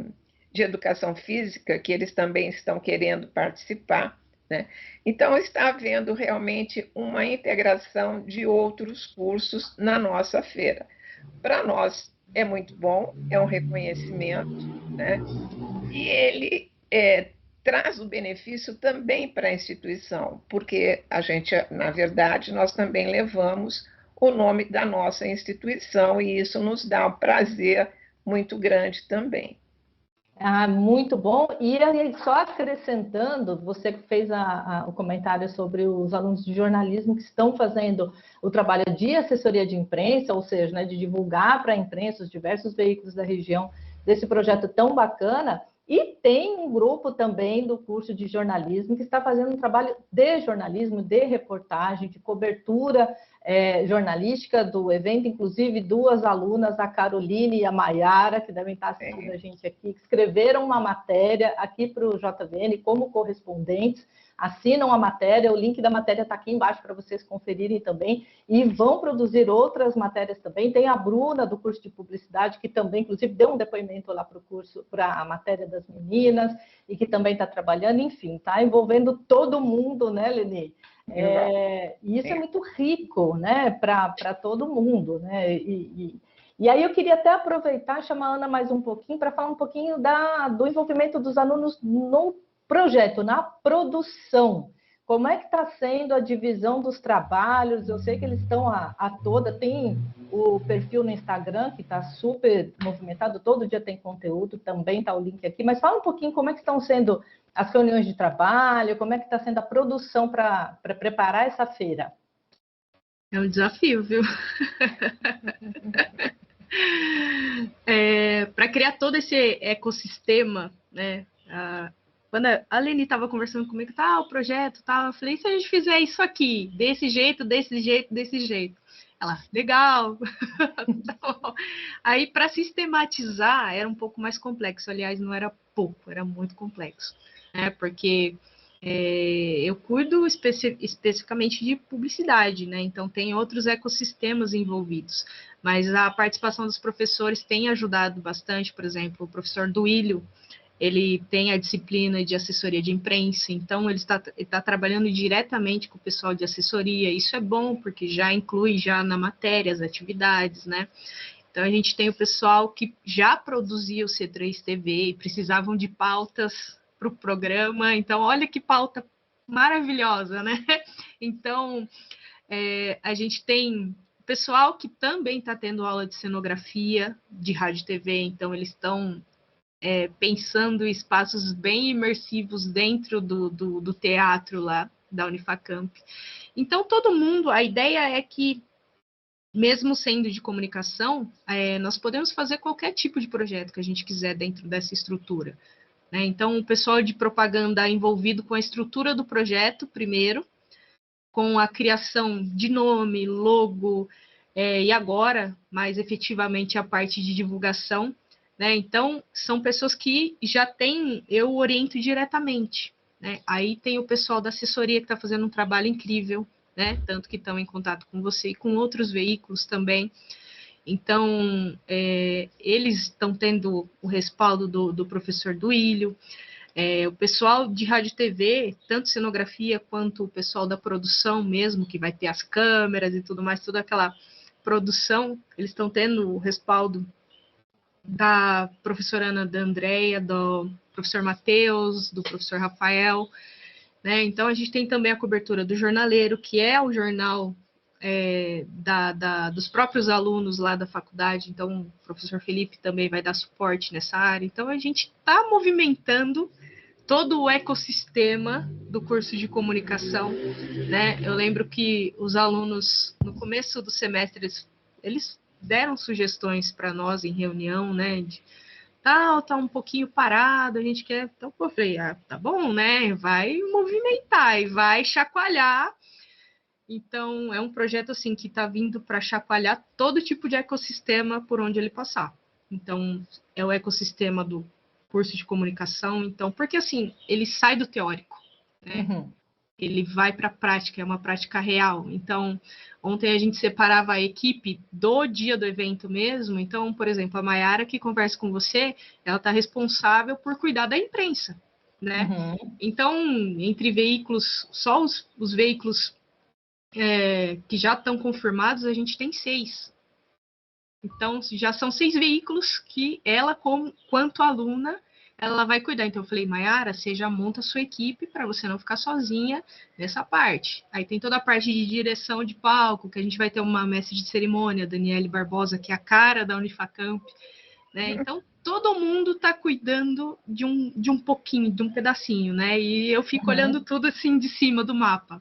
[SPEAKER 2] educação física, que eles também estão querendo participar, né? Então, está havendo realmente uma integração de outros cursos na nossa feira. Para nós é muito bom, é um reconhecimento, né? E ele traz o benefício também para a instituição, porque a gente, na verdade, nós também levamos o nome da nossa instituição e isso nos dá um prazer muito grande também.
[SPEAKER 1] Ah, muito bom. E aí, só acrescentando, você que fez o comentário sobre os alunos de jornalismo que estão fazendo o trabalho de assessoria de imprensa, ou seja, né, de divulgar para a imprensa os diversos veículos da região desse projeto tão bacana. E tem um grupo também do curso de jornalismo que está fazendo um trabalho de jornalismo, de reportagem, de cobertura jornalística do evento, inclusive duas alunas, a Caroline e a Maiara, que devem estar assistindo a gente aqui, que escreveram uma matéria aqui para o JVN como correspondentes, assinam a matéria, o link da matéria está aqui embaixo para vocês conferirem também, e vão produzir outras matérias também. Tem a Bruna, do curso de publicidade, que também, inclusive, deu um depoimento lá para o curso, para a matéria das meninas, e que também está trabalhando, enfim, está envolvendo todo mundo, né, Leni? E isso é muito rico, né, para todo mundo, né? E aí eu queria até aproveitar, chamar a Ana mais um pouquinho, para falar um pouquinho do envolvimento dos alunos no projeto, na produção. Como é que está sendo a divisão dos trabalhos? Eu sei que eles estão a toda, tem o perfil no Instagram, que está super movimentado, todo dia tem conteúdo, também está o link aqui, mas fala um pouquinho como é que estão sendo as reuniões de trabalho, como é que está sendo a produção para preparar essa feira.
[SPEAKER 3] É um desafio, viu? Para criar todo esse ecossistema, né? Quando a Leni estava conversando comigo, o projeto, eu falei, e se a gente fizer isso aqui, desse jeito, desse jeito, desse jeito? Ela, legal. Aí, para sistematizar, era um pouco mais complexo. Aliás, não era pouco, era muito complexo. Né? Porque eu cuido especificamente de publicidade, né? Então, tem outros ecossistemas envolvidos. Mas a participação dos professores tem ajudado bastante. Por exemplo, o professor Duílio, ele tem a disciplina de assessoria de imprensa, então ele está trabalhando diretamente com o pessoal de assessoria. Isso é bom, porque já inclui já na matéria as atividades, né? Então, a gente tem o pessoal que já produzia o C3 TV e precisavam de pautas para o programa. Então, olha que pauta maravilhosa, né? Então, a gente tem pessoal que também está tendo aula de cenografia, de rádio e TV, então eles estão pensando em espaços bem imersivos dentro do teatro lá da Unifacamp. Então, todo mundo, a ideia é que, mesmo sendo de comunicação, nós podemos fazer qualquer tipo de projeto que a gente quiser dentro dessa estrutura. Né? Então, o pessoal de propaganda envolvido com a estrutura do projeto, primeiro, com a criação de nome, logo, e agora, mais efetivamente, a parte de divulgação. Né? Então, são pessoas que já têm, eu oriento diretamente. Né? Aí tem o pessoal da assessoria que está fazendo um trabalho incrível, né? Tanto que estão em contato com você e com outros veículos também. Então, eles estão tendo o respaldo do professor Duílio. O pessoal de rádio e TV, tanto cenografia quanto o pessoal da produção mesmo, que vai ter as câmeras e tudo mais, toda aquela produção, eles estão tendo o respaldo da professora Ana da Andréia, do professor Matheus, do professor Rafael, né? Então, a gente tem também a cobertura do Jornaleiro, que é o jornal dos próprios alunos lá da faculdade. Então, o professor Felipe também vai dar suporte nessa área. Então, a gente está movimentando todo o ecossistema do curso de comunicação, né? Eu lembro que os alunos, no começo do semestre, eles deram sugestões para nós em reunião, né? Tá um pouquinho parado, a gente quer... Então, eu falei, tá bom, né? Vai movimentar e vai chacoalhar. Então, é um projeto, assim, que está vindo para chacoalhar todo tipo de ecossistema por onde ele passar. Então, é o ecossistema do curso de comunicação, então, porque, assim, ele sai do teórico, né? Uhum. Ele vai para a prática, é uma prática real. Então, ontem a gente separava a equipe do dia do evento mesmo. Então, por exemplo, a Maiara, que conversa com você, ela está responsável por cuidar da imprensa, né? Uhum. Então, entre veículos, só os veículos que já estão confirmados, a gente tem 6. Então, já são 6 veículos que ela, quanto aluna, ela vai cuidar. Então eu falei, Mayara, você já monta a sua equipe para você não ficar sozinha nessa parte. Aí tem toda a parte de direção de palco, que a gente vai ter uma mestre de cerimônia, Daniele Barbosa, que é a cara da Unifacamp, né? Então todo mundo está cuidando de um pouquinho, de um pedacinho, né? E eu fico olhando tudo assim de cima do mapa.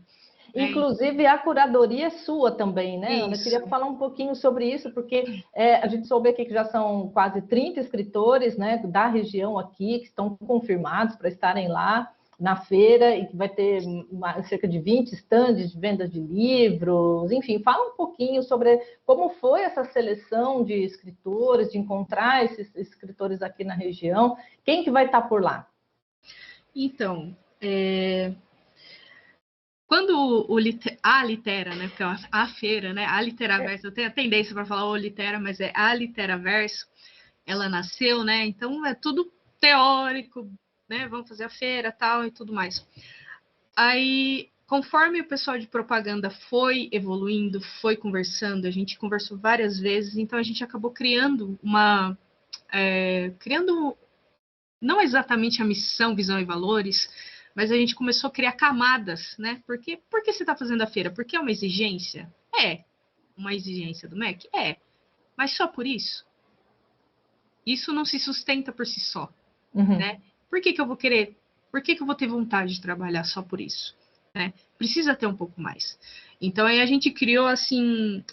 [SPEAKER 1] Inclusive, a curadoria é sua também, né, Ana? Eu
[SPEAKER 3] Isso.
[SPEAKER 1] queria falar um pouquinho sobre isso, porque a gente soube aqui que já são quase 30 escritores, né, da região aqui, que estão confirmados para estarem lá na feira, e que vai ter cerca de 20 estandes de venda de livros. Enfim, fala um pouquinho sobre como foi essa seleção de escritores, de encontrar esses escritores aqui na região. Quem que vai estar por lá?
[SPEAKER 3] Então, quando a Litera, né, porque a feira, né, a Literaverso, eu tenho a tendência para falar o Litera, mas é a Literaverso, ela nasceu, né, então é tudo teórico, né, vamos fazer a feira, tal, e tudo mais. Aí, conforme o pessoal de propaganda foi evoluindo, foi conversando, a gente conversou várias vezes, então a gente acabou criando não exatamente a missão, visão e valores, mas a gente começou a criar camadas, né? Por que você está fazendo a feira? Porque é uma exigência? É. Uma exigência do MEC? É. Mas só por isso? Isso não se sustenta por si só, né? Por que eu vou querer? Por que eu vou ter vontade de trabalhar só por isso? Né? Precisa ter um pouco mais. Então, aí a gente criou, assim,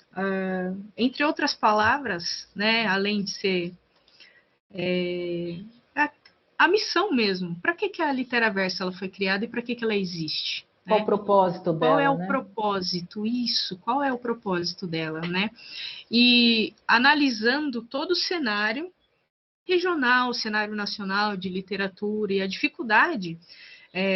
[SPEAKER 3] entre outras palavras, né? Além de ser a missão mesmo. Para que a Literaverso ela foi criada e para que ela existe?
[SPEAKER 1] Qual
[SPEAKER 3] Né?
[SPEAKER 1] o propósito dela?
[SPEAKER 3] Qual é o
[SPEAKER 1] né?
[SPEAKER 3] propósito? Isso, qual é o propósito dela, né? E analisando todo o cenário regional, cenário nacional de literatura e a dificuldade,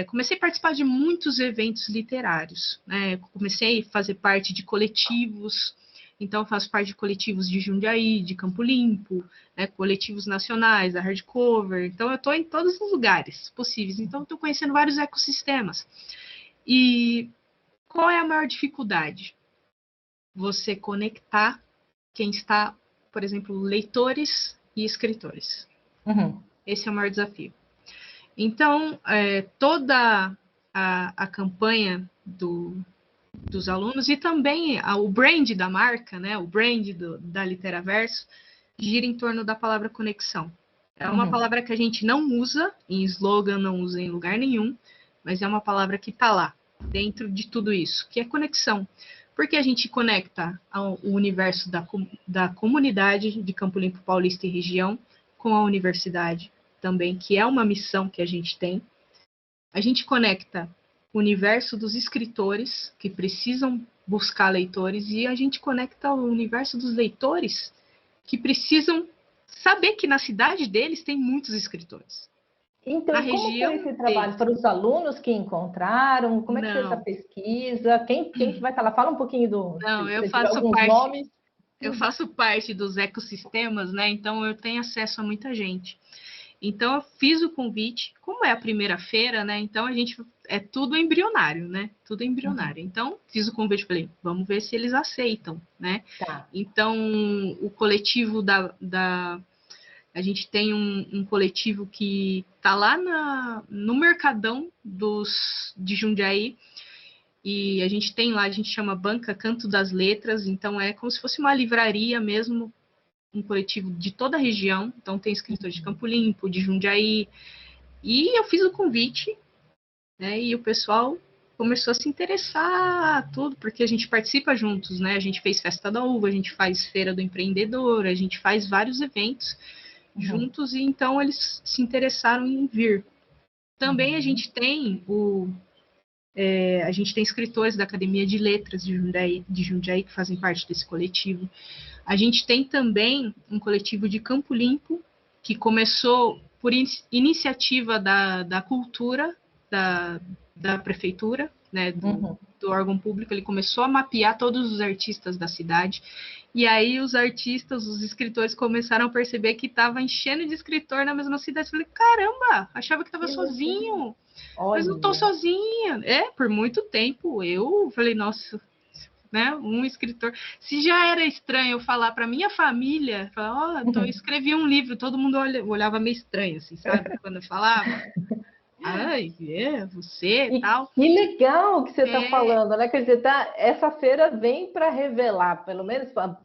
[SPEAKER 3] comecei a participar de muitos eventos literários, né? Comecei a fazer parte de coletivos. Então, faço parte de coletivos de Jundiaí, de Campo Limpo, né, coletivos nacionais, da Hardcover. Então, eu estou em todos os lugares possíveis. Então, estou conhecendo vários ecossistemas. E qual é a maior dificuldade? Você conectar quem está, por exemplo, leitores e escritores. Esse é o maior desafio. Então, toda a campanha dos alunos e também o brand da marca, né, o brand da Literaverso, gira em torno da palavra conexão. É uma palavra que a gente não usa em slogan, não usa em lugar nenhum, mas é uma palavra que está lá, dentro de tudo isso, que é conexão. Porque a gente conecta o universo da comunidade de Campo Limpo Paulista e região com a universidade também, que é uma missão que a gente tem. A gente conecta o universo dos escritores, que precisam buscar leitores, e a gente conecta o universo dos leitores, que precisam saber que na cidade deles tem muitos escritores.
[SPEAKER 1] Então,
[SPEAKER 3] na
[SPEAKER 1] e como
[SPEAKER 3] região
[SPEAKER 1] foi esse trabalho? Para os alunos que encontraram? Como é que foi essa pesquisa? Quem que vai estar lá? Fala um pouquinho
[SPEAKER 3] Não,
[SPEAKER 1] se tiver alguns nomes.
[SPEAKER 3] Eu faço parte dos ecossistemas, né? Então eu tenho acesso a muita gente. Então eu fiz o convite, como é a primeira feira, né? Então a gente é tudo embrionário, né? Tudo embrionário. Então fiz o convite, falei, vamos ver se eles aceitam, né?
[SPEAKER 1] Tá.
[SPEAKER 3] Então o coletivo a gente tem um coletivo que está lá no Mercadão de Jundiaí, e a gente tem lá, a gente chama Banca Canto das Letras, então é como se fosse uma livraria mesmo, um coletivo de toda a região, então tem escritores de Campo Limpo, de Jundiaí, e eu fiz o convite, né, e o pessoal começou a se interessar, tudo, porque a gente participa juntos, né, a gente fez Festa da Uva, a gente faz Feira do Empreendedor, a gente faz vários eventos juntos, e então eles se interessaram em vir. Também a gente tem a gente tem escritores da Academia de Letras de Jundiaí que fazem parte desse coletivo. A gente tem também um coletivo de Campo Limpo, que começou por iniciativa da cultura, da prefeitura, né, do órgão público. Ele começou a mapear todos os artistas da cidade, e aí os artistas, os escritores começaram a perceber que estava enchendo de escritor na mesma cidade. Eu falei, caramba, achava que estava sozinho. Olha. Mas não estou sozinha. Por muito tempo eu falei, nossa, né? Um escritor. Se já era estranho eu falar para minha família, falar, eu escrevi um livro, todo mundo olhava meio estranho, assim, sabe? Quando eu falava. Ai, você e tal.
[SPEAKER 1] Que legal que você está falando, né? Quer dizer, essa feira vem para revelar, pelo menos para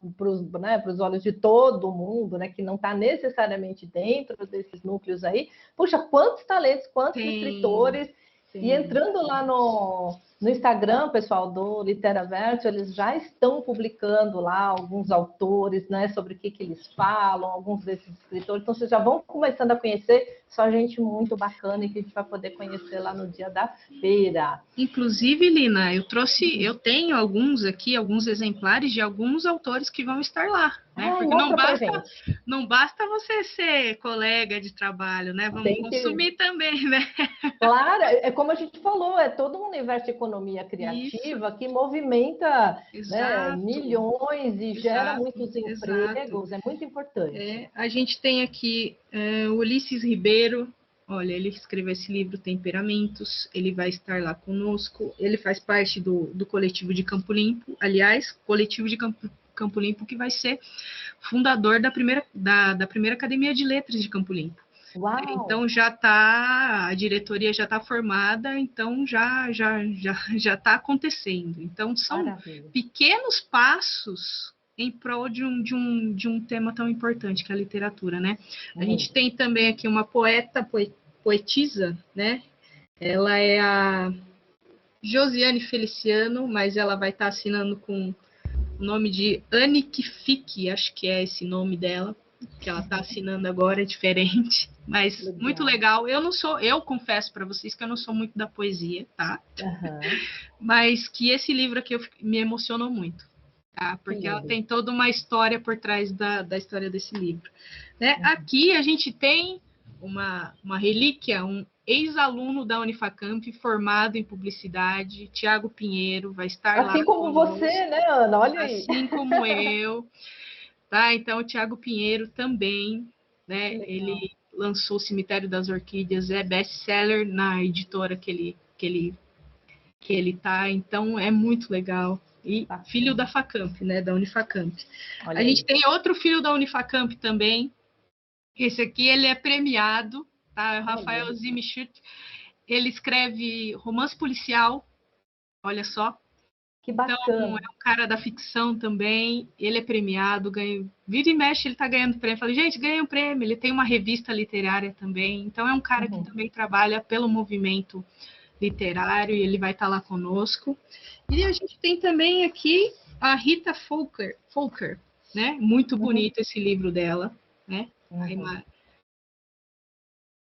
[SPEAKER 1] os olhos de todo mundo, né? Que não está necessariamente dentro desses núcleos aí. Puxa, quantos talentos, quantos escritores. E entrando lá no Instagram, pessoal, do Literaverso, eles já estão publicando lá alguns autores, né, sobre o que eles falam, alguns desses escritores. Então, vocês já vão começando a conhecer, só gente muito bacana e que a gente vai poder conhecer lá no dia da feira.
[SPEAKER 3] Inclusive, Lina, eu tenho alguns exemplares de alguns autores que vão estar lá, né? Porque não basta você ser colega de trabalho, né? Vamos consumir também, né?
[SPEAKER 1] Claro, é como a gente falou, é todo um universo de economia criativa que movimenta, né, milhões e gera muitos empregos, é muito importante.
[SPEAKER 3] A gente tem aqui o Ulisses Ribeiro. Olha, ele escreveu esse livro, Temperamentos, ele vai estar lá conosco, ele faz parte do coletivo de Campo Limpo, aliás, coletivo de Campo Limpo que vai ser fundador da primeira Academia de Letras de Campo Limpo.
[SPEAKER 1] Uau.
[SPEAKER 3] Então a diretoria já está formada, então já está acontecendo. Então são pequenos passos em prol de um tema tão importante que é a literatura, né? A gente tem também aqui uma poetisa, né? Ela é a Josiane Feliciano, mas ela vai estar assinando com o nome de Annick Fick, acho que é esse nome dela, que ela está assinando agora, é diferente, mas muito legal. Eu confesso para vocês que eu não sou muito da poesia, tá? Mas que esse livro aqui me emocionou muito. Tá? Porque ela tem toda uma história por trás da história desse livro. Né? Aqui a gente tem uma relíquia, um ex-aluno da Unifacamp, formado em publicidade, Tiago Pinheiro, vai estar lá.
[SPEAKER 1] Assim como você, né, Ana? Olha aí.
[SPEAKER 3] Assim como eu. Tá? Então, o Tiago Pinheiro também, né? Ele lançou o Cemitério das Orquídeas, é best-seller na editora que ele tá, então é muito legal. E filho da Facamp, né, da Unifacamp. A gente tem outro filho da Unifacamp também. Esse aqui, ele é premiado, tá? O Rafael Zimichut. Ele escreve romance policial, olha só.
[SPEAKER 1] Que bacana.
[SPEAKER 3] Então, é um cara da ficção também. Ele é premiado, vira e mexe, ele tá ganhando prêmio. Eu falei, gente, ganhei um prêmio. Ele tem uma revista literária também. Então, é um cara que também trabalha pelo movimento literário e ele vai estar lá conosco. E a gente tem também aqui a Rita Folker, né? Muito bonito esse livro dela, né?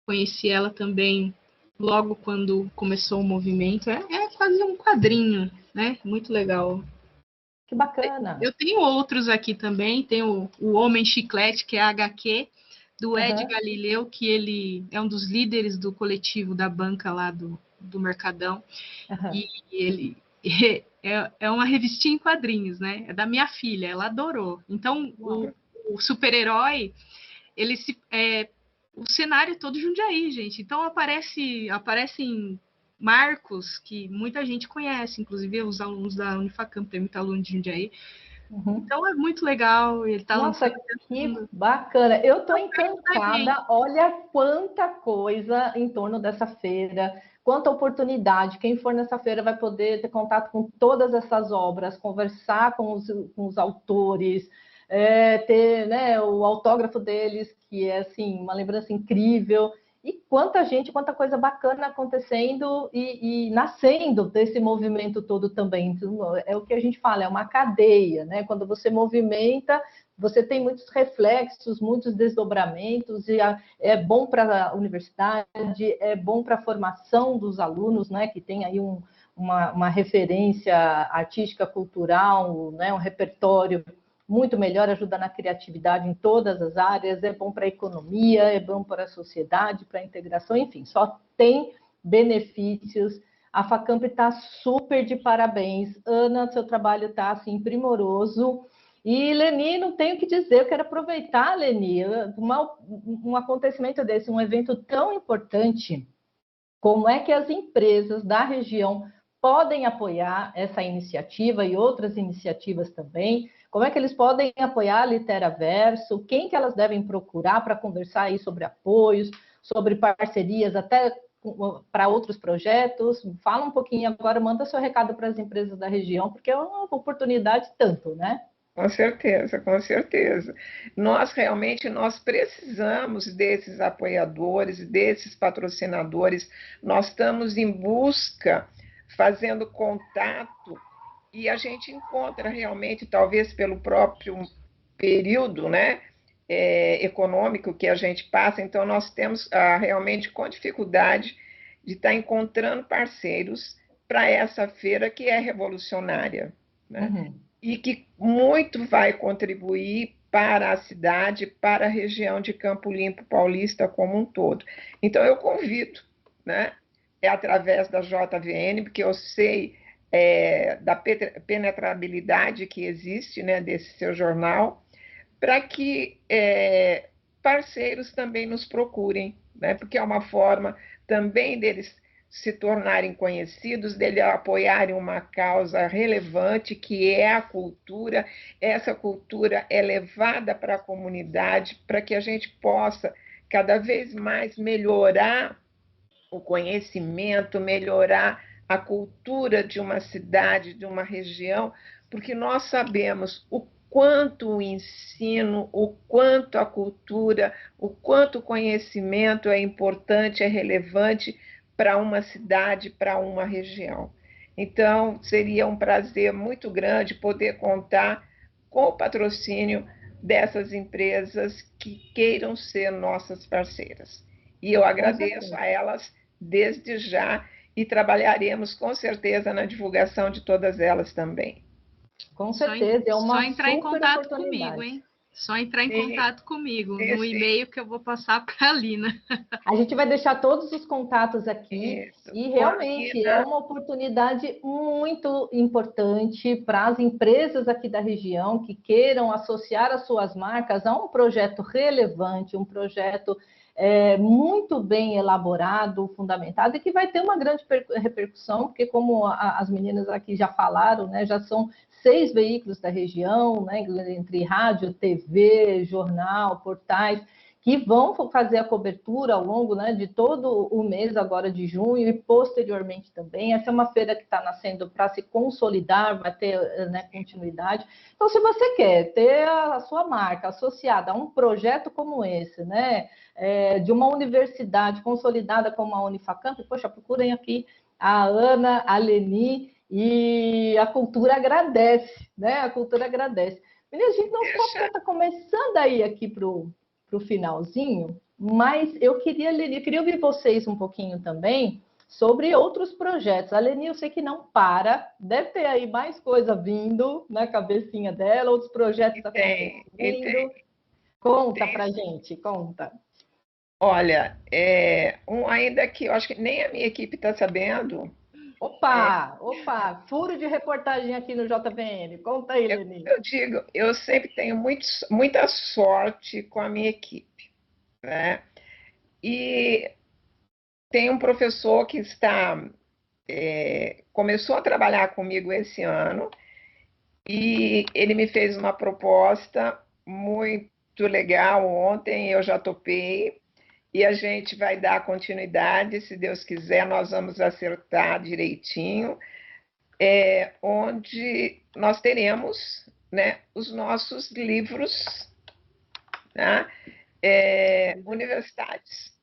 [SPEAKER 3] Conheci ela também logo quando começou o movimento. É quase um quadrinho, né? Muito legal.
[SPEAKER 1] Que bacana.
[SPEAKER 3] Eu tenho outros aqui também. Tem o Homem Chiclete, que é a HQ, do Ed Galileu, que ele é um dos líderes do coletivo da banca lá do Mercadão. E ele é uma revistinha em quadrinhos, né? É da minha filha, ela adorou. Então, o super-herói, o cenário é todo Jundiaí, gente. Então, aparecem marcos que muita gente conhece, inclusive os alunos da Unifacamp, tem muito aluno de Jundiaí. Então, é muito legal. Ele tá
[SPEAKER 1] Nossa, que bacana. Eu estou encantada. Olha quanta coisa em torno dessa feira, quanta oportunidade. Quem for nessa feira vai poder ter contato com todas essas obras, conversar com os autores, ter, né, o autógrafo deles, que é assim, uma lembrança incrível. E quanta gente, quanta coisa bacana acontecendo e nascendo desse movimento todo também. Então, é o que a gente fala, é uma cadeia, né? Quando você movimenta, você tem muitos reflexos, muitos desdobramentos, e é bom para a universidade, é bom para a formação dos alunos, né? Que tem aí uma referência artística, cultural, né? Um repertório muito melhor, ajuda na criatividade em todas as áreas, é bom para a economia, é bom para a sociedade, para a integração, enfim, só tem benefícios. A Facamp está super de parabéns. Ana, seu trabalho está assim, primoroso. E, Leni, não tenho o que dizer, eu quero aproveitar, Leni, um acontecimento desse, um evento tão importante, como é que as empresas da região podem apoiar essa iniciativa e outras iniciativas também? Como é que eles podem apoiar a Literaverso? Quem que elas devem procurar para conversar aí sobre apoios, sobre parcerias, até para outros projetos? Fala um pouquinho agora, manda seu recado para as empresas da região, porque é uma oportunidade tanto, né?
[SPEAKER 2] Com certeza, com certeza. Nós precisamos desses apoiadores, desses patrocinadores. Nós estamos em busca, fazendo contato, e a gente encontra realmente, talvez pelo próprio período, né, econômico que a gente passa, então nós temos realmente com dificuldade de estar encontrando parceiros para essa feira que é revolucionária, né?
[SPEAKER 1] Uhum.
[SPEAKER 2] E que muito vai contribuir para a cidade, para a região de Campo Limpo Paulista como um todo. Então, eu convido, né, através da JVN, porque eu sei da penetrabilidade que existe, né, desse seu jornal, para que parceiros também nos procurem, né, porque é uma forma também deles se tornarem conhecidos, dele apoiarem uma causa relevante, que é a cultura. Essa cultura é levada para a comunidade, para que a gente possa cada vez mais melhorar o conhecimento, melhorar a cultura de uma cidade, de uma região, porque nós sabemos o quanto o ensino, o quanto a cultura, o quanto o conhecimento é importante, é relevante para uma cidade, para uma região. Então, seria um prazer muito grande poder contar com o patrocínio dessas empresas que queiram ser nossas parceiras. E eu agradeço a elas desde já e trabalharemos com certeza na divulgação de todas elas também.
[SPEAKER 1] Com certeza, é uma
[SPEAKER 3] só entrar em
[SPEAKER 1] super
[SPEAKER 3] contato
[SPEAKER 1] oportunidade.
[SPEAKER 3] comigo, hein? Só entrar em contato comigo no
[SPEAKER 2] sim.
[SPEAKER 3] e-mail que eu vou passar para a Lina.
[SPEAKER 1] A gente vai deixar todos os contatos aqui.
[SPEAKER 2] Isso.
[SPEAKER 1] E realmente é uma oportunidade muito importante para as empresas aqui da região que queiram associar as suas marcas a um projeto relevante, um projeto muito bem elaborado, fundamentado, e que vai ter uma grande repercussão, porque como as meninas aqui já falaram, né, já são 6 veículos da região, né, entre rádio, TV, jornal, portais, que vão fazer a cobertura ao longo, né, de todo o mês agora de junho e posteriormente também. Essa é uma feira que está nascendo para se consolidar, vai ter, né, continuidade. Então, se você quer ter a sua marca associada a um projeto como esse, né, de uma universidade consolidada como a Unifacamp, poxa, procurem aqui a Ana, a Leni, e a cultura agradece, né? A cultura agradece. Meninas, gente, nosso papo já está começando aí aqui para o finalzinho, mas eu queria ouvir vocês um pouquinho também sobre outros projetos. A Leni, eu sei que não para, deve ter aí mais coisa vindo na cabecinha dela, outros projetos acontecendo. Conta pra gente, conta.
[SPEAKER 2] Olha, ainda que eu acho que nem a minha equipe está sabendo.
[SPEAKER 1] Opa, furo de reportagem aqui no JVN. Conta aí, Leni.
[SPEAKER 2] Eu digo, eu sempre tenho muita sorte com a minha equipe, né? E tem um professor que começou a trabalhar comigo esse ano e ele me fez uma proposta muito legal ontem, eu já topei. E a gente vai dar continuidade, se Deus quiser, nós vamos acertar direitinho, onde nós teremos, né, os nossos livros, né, universitários.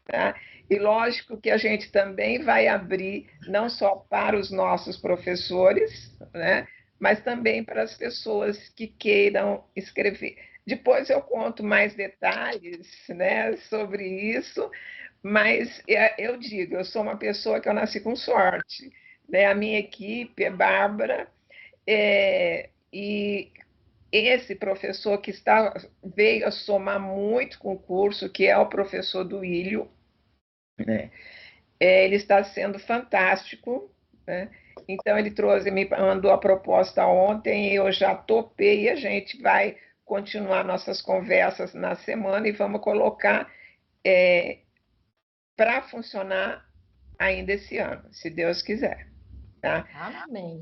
[SPEAKER 2] Tá? E lógico que a gente também vai abrir, não só para os nossos professores, né, mas também para as pessoas que queiram escrever. Depois eu conto mais detalhes, né, sobre isso, mas eu digo, eu sou uma pessoa que eu nasci com sorte, né? A minha equipe é Bárbara, e esse professor que veio a somar muito com o curso, que é o professor Duílio, né? Ele está sendo fantástico, né? Então ele me mandou a proposta ontem, eu já topei, e a gente vai continuar nossas conversas na semana e vamos colocar para funcionar ainda esse ano, se Deus quiser. tá?
[SPEAKER 1] Amém.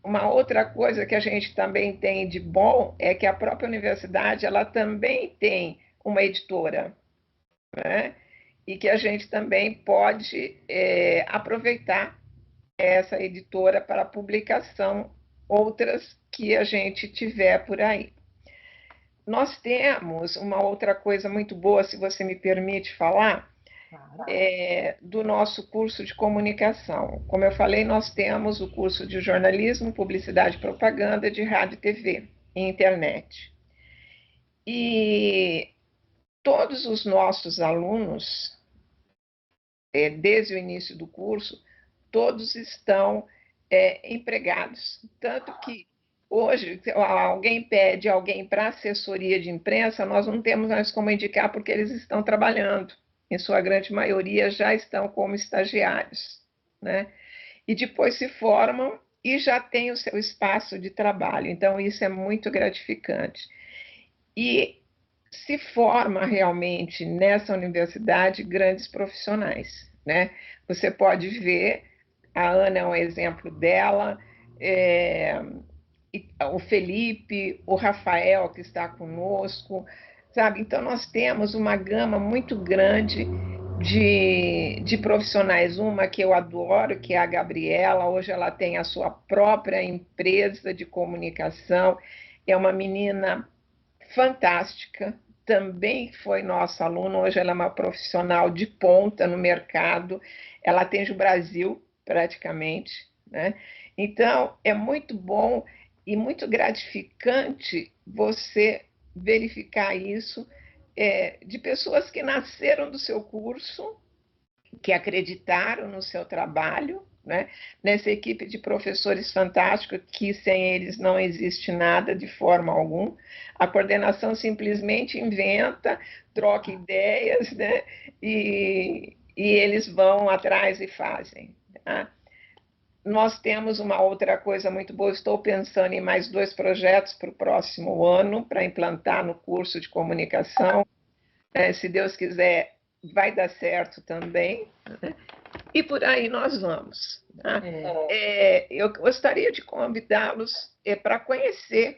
[SPEAKER 2] Uma outra coisa que a gente também tem de bom é que a própria universidade ela também tem uma editora, né? E que a gente também pode aproveitar essa editora para publicação, outras que a gente tiver por aí. Nós temos uma outra coisa muito boa, se você me permite falar,
[SPEAKER 1] Claro.
[SPEAKER 2] do nosso curso de comunicação. Como eu falei, nós temos o curso de jornalismo, publicidade e propaganda de rádio e TV e internet. E todos os nossos alunos, desde o início do curso, todos estão empregados. Tanto que hoje, se alguém pede alguém para assessoria de imprensa, nós não temos mais como indicar porque eles estão trabalhando. Em sua grande maioria já estão como estagiários, né? E depois se formam e já têm o seu espaço de trabalho. Então, isso é muito gratificante. E se forma realmente nessa universidade grandes profissionais, né? Você pode ver, a Ana é um exemplo dela, o Felipe, o Rafael que está conosco, sabe? Então nós temos uma gama muito grande de profissionais. Uma que eu adoro, que é a Gabriela, hoje ela tem a sua própria empresa de comunicação, é uma menina fantástica, também foi nossa aluna, hoje ela é uma profissional de ponta no mercado, ela atende o Brasil praticamente, né? Então, é muito bom e muito gratificante você verificar isso de pessoas que nasceram do seu curso, que acreditaram no seu trabalho, né? Nessa equipe de professores fantásticos, que sem eles não existe nada de forma alguma. A coordenação simplesmente inventa, troca ideias, né? E eles vão atrás e fazem. Tá? Nós temos uma outra coisa muito boa, estou pensando em mais 2 projetos para o próximo ano, para implantar no curso de comunicação. Se Deus quiser, vai dar certo também. E por aí nós vamos. Tá? Eu gostaria de convidá-los para conhecer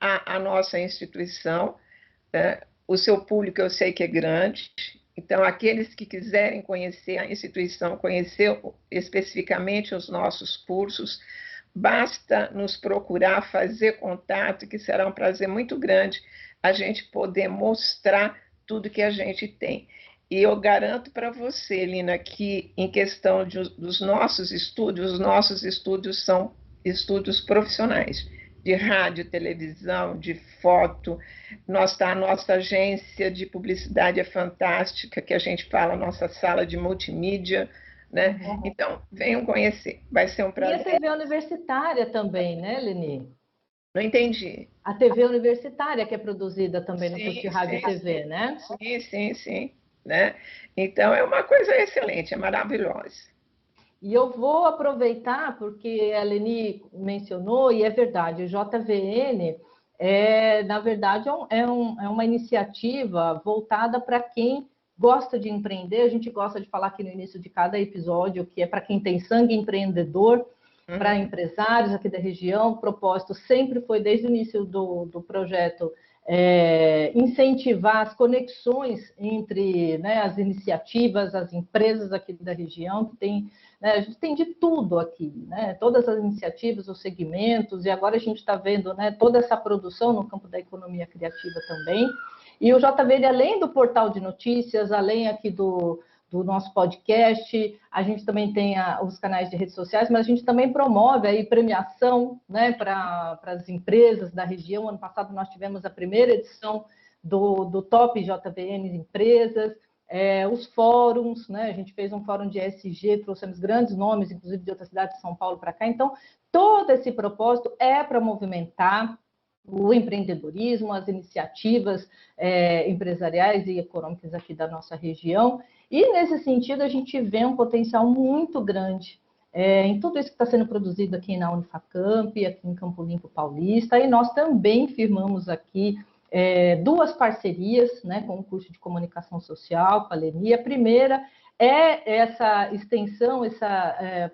[SPEAKER 2] a nossa instituição. Né? O seu público eu sei que é grande, então aqueles que quiserem conhecer a instituição, conhecer especificamente os nossos cursos, basta nos procurar, fazer contato, que será um prazer muito grande a gente poder mostrar tudo que a gente tem. E eu garanto para você, Lina, que em questão dos nossos estudos, os nossos estudos são estudos profissionais, de rádio, televisão, de foto. A nossa agência de publicidade é fantástica, que a gente fala, nossa sala de multimídia, né? Então, venham conhecer, vai ser um prazer.
[SPEAKER 1] E a TV universitária também, né, Leni?
[SPEAKER 2] Não entendi.
[SPEAKER 1] A TV universitária que é produzida também no
[SPEAKER 2] Sim,
[SPEAKER 1] curso de rádio e TV, né?
[SPEAKER 2] Sim. Né? Então, é uma coisa excelente, é maravilhosa.
[SPEAKER 1] E eu vou aproveitar, porque a Leni mencionou, e é verdade, o JVN, na verdade, é uma iniciativa voltada para quem gosta de empreender. A gente gosta de falar aqui no início de cada episódio, que é para quem tem sangue empreendedor, para empresários aqui da região. O propósito sempre foi, desde o início do projeto, incentivar as conexões entre, né, as iniciativas, as empresas aqui da região, que tem, né, a gente tem de tudo aqui, né, todas as iniciativas, os segmentos, e agora a gente está vendo, né, toda essa produção no campo da economia criativa também. E o JVN, além do portal de notícias, além aqui do nosso podcast, a gente também tem os canais de redes sociais, mas a gente também promove aí premiação, né, para as empresas da região. Ano passado nós tivemos a primeira edição do Top JVN Empresas, os fóruns, né, a gente fez um fórum de ESG, trouxemos grandes nomes, inclusive de outras cidades de São Paulo para cá. Então, todo esse propósito é para movimentar o empreendedorismo, as iniciativas empresariais e econômicas aqui da nossa região. E, nesse sentido, a gente vê um potencial muito grande em tudo isso que está sendo produzido aqui na Unifacamp, aqui em Campo Limpo Paulista, e nós também firmamos aqui 2 parcerias, né, com o curso de comunicação social, com a Leni. A primeira é essa extensão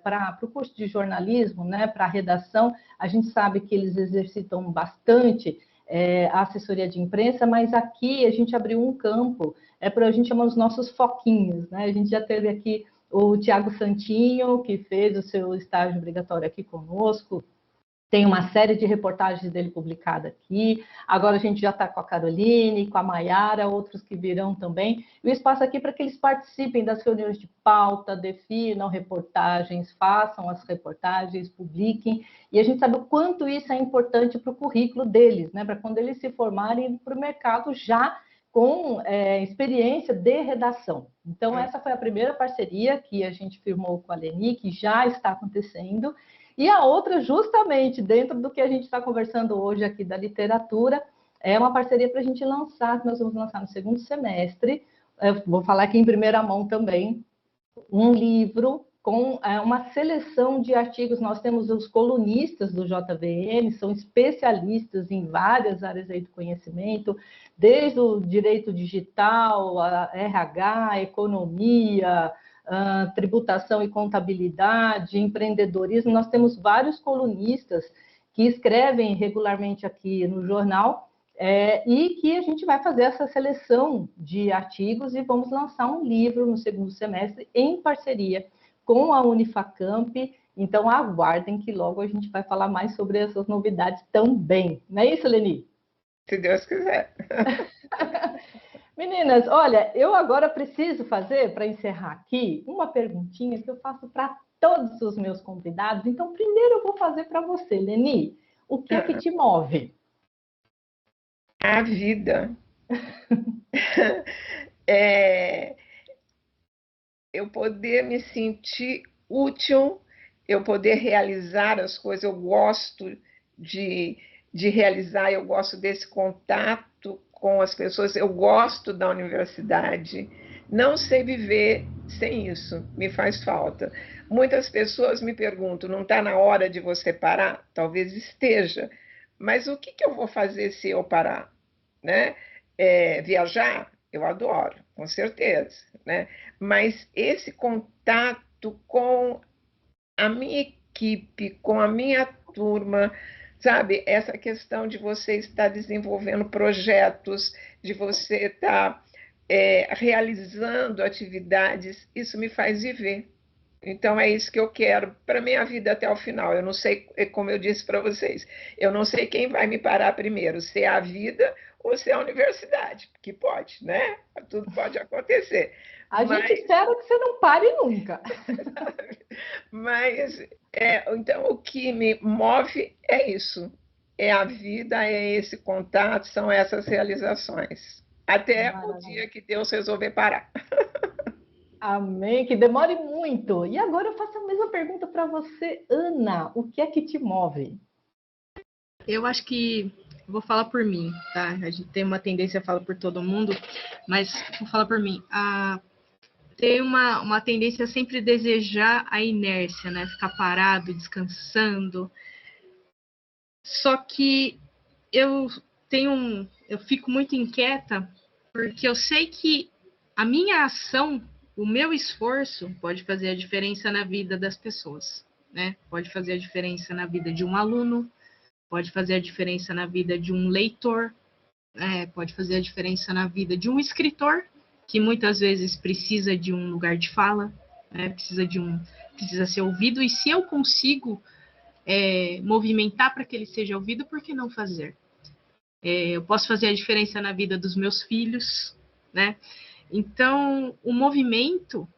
[SPEAKER 1] para o curso de jornalismo, né, para a redação. A gente sabe que eles exercitam bastante a assessoria de imprensa, mas aqui a gente abriu um campo, para a gente chamar os nossos foquinhos, né? A gente já teve aqui o Tiago Santinho, que fez o seu estágio obrigatório aqui conosco. Tem uma série de reportagens dele publicada aqui. Agora a gente já está com a Caroline, com a Maiara, outros que virão também. E o espaço aqui para que eles participem das reuniões de pauta, definam reportagens, façam as reportagens, publiquem. E a gente sabe o quanto isso é importante para o currículo deles, né? Para quando eles se formarem para o mercado já com experiência de redação. Então, essa foi a primeira parceria que a gente firmou com a Leni, que já está acontecendo. E a outra, justamente dentro do que a gente está conversando hoje aqui da literatura, é uma parceria para a gente lançar, que nós vamos lançar no segundo semestre. Eu vou falar aqui em primeira mão também, um livro com uma seleção de artigos. Nós temos os colunistas do JVM, são especialistas em várias áreas aí do conhecimento, desde o direito digital, a RH, economia, tributação e contabilidade, empreendedorismo. Nós temos vários colunistas que escrevem regularmente aqui no jornal, e que a gente vai fazer essa seleção de artigos e vamos lançar um livro no segundo semestre em parceria com a Unifacamp. Então aguardem que logo a gente vai falar mais sobre essas novidades também. Não é isso, Leni?
[SPEAKER 2] Se Deus quiser.
[SPEAKER 1] Meninas, olha, eu agora preciso fazer, para encerrar aqui, uma perguntinha que eu faço para todos os meus convidados. Então, primeiro eu vou fazer para você, Leni. O que é que te move?
[SPEAKER 2] A vida. Eu poder me sentir útil, eu poder realizar as coisas. Eu gosto de realizar, eu gosto desse contato com as pessoas, eu gosto da universidade. Não sei viver sem isso, me faz falta. Muitas pessoas me perguntam, não está na hora de você parar? Talvez esteja, mas o que eu vou fazer se eu parar? Né? Viajar? Eu adoro, com certeza, né? Mas esse contato com a minha equipe, com a minha turma, sabe? Essa questão de você estar desenvolvendo projetos, de você estar realizando atividades, isso me faz viver. Então, é isso que eu quero para a minha vida até o final. Eu não sei, como eu disse para vocês, eu não sei quem vai me parar primeiro, se é a vida ou se é a universidade, que pode, né? Tudo pode acontecer.
[SPEAKER 1] Gente espera que você não pare nunca.
[SPEAKER 2] Mas, então, o que me move é isso. É a vida, é esse contato, são essas realizações. Até o dia que Deus resolver parar.
[SPEAKER 1] Amém, que demore muito. E agora eu faço a mesma pergunta para você, Ana. O que é que te move?
[SPEAKER 3] Eu acho que vou falar por mim, tá? A gente tem uma tendência a falar por todo mundo, mas vou falar por mim. Tem uma tendência a sempre desejar a inércia, né? Ficar parado, descansando. Só que eu fico muito inquieta porque eu sei que a minha ação, o meu esforço pode fazer a diferença na vida das pessoas, né? Pode fazer a diferença na vida de um aluno, pode fazer a diferença na vida de um leitor, pode fazer a diferença na vida de um escritor, que muitas vezes precisa de um lugar de fala, né? Precisa ser ouvido, e se eu consigo movimentar para que ele seja ouvido, por que não fazer? Eu posso fazer a diferença na vida dos meus filhos, né? Então, o movimento,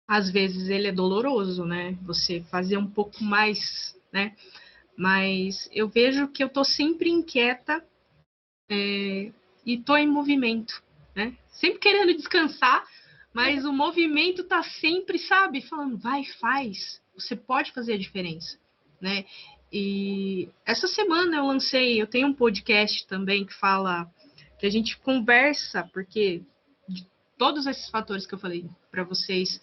[SPEAKER 3] às vezes, ele é doloroso, né? Você fazer um pouco mais, né? Mas eu vejo que eu estou sempre inquieta e estou em movimento, né? Sempre querendo descansar, mas o movimento está sempre, sabe? Falando, vai, faz. Você pode fazer a diferença, né? E essa semana eu tenho um podcast também que a gente conversa, porque de todos esses fatores que eu falei para vocês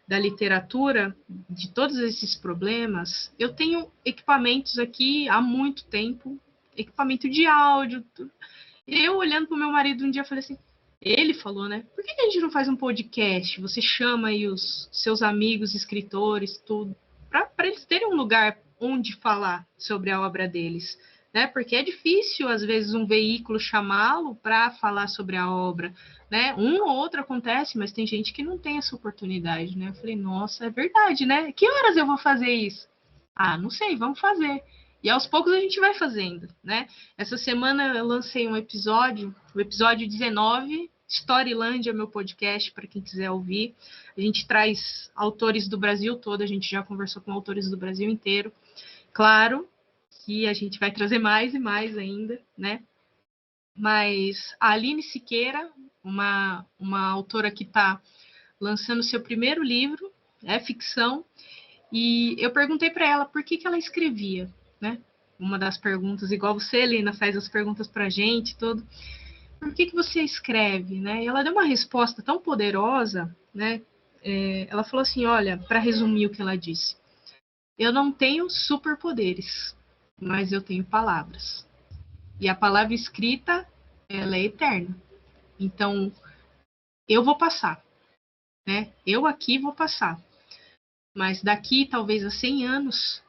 [SPEAKER 3] da literatura, de todos esses problemas, eu tenho equipamentos aqui há muito tempo, equipamento de áudio, tudo. Eu olhando para o meu marido um dia, falei assim, Ele falou, né? Por que a gente não faz um podcast? Você chama aí os seus amigos, escritores, tudo, para eles terem um lugar onde falar sobre a obra deles, né? Porque é difícil, às vezes, um veículo chamá-lo para falar sobre a obra, né? Um ou outro acontece, mas tem gente que não tem essa oportunidade, né? Eu falei, nossa, é verdade, né? Que horas eu vou fazer isso? Ah, não sei, vamos fazer. E aos poucos a gente vai fazendo, né? Essa semana eu lancei um episódio, o episódio 19, Storyland é meu podcast, para quem quiser ouvir. A gente traz autores do Brasil todo, a gente já conversou com autores do Brasil inteiro. Claro que a gente vai trazer mais e mais ainda, né? Mas a Aline Siqueira, uma autora que está lançando seu primeiro livro, é ficção, e eu perguntei para ela por que ela escrevia, né? Uma das perguntas, igual você, Helena, faz as perguntas para a gente, tudo. Por que você escreve, né? E ela deu uma resposta tão poderosa, né? Ela falou assim, olha, para resumir o que ela disse, eu não tenho superpoderes, mas eu tenho palavras. E a palavra escrita, ela é eterna. Então, eu vou passar, né? Eu aqui vou passar. Mas daqui, talvez a 100 anos,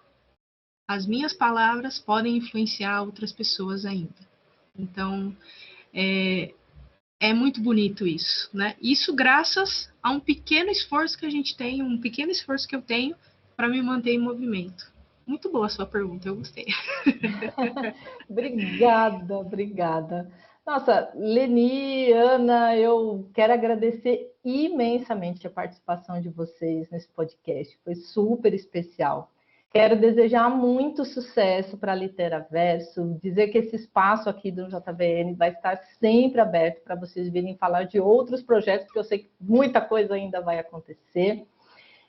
[SPEAKER 3] as minhas palavras podem influenciar outras pessoas ainda. Então, é muito bonito isso, né? Isso graças a um pequeno esforço que a gente tem, um pequeno esforço que eu tenho para me manter em movimento. Muito boa a sua pergunta, eu gostei.
[SPEAKER 1] Obrigada, obrigada. Nossa, Leni, Ana, eu quero agradecer imensamente a participação de vocês nesse podcast. Foi super especial. Quero desejar muito sucesso para a Literaverso, dizer que esse espaço aqui do JVN vai estar sempre aberto para vocês virem falar de outros projetos, porque eu sei que muita coisa ainda vai acontecer.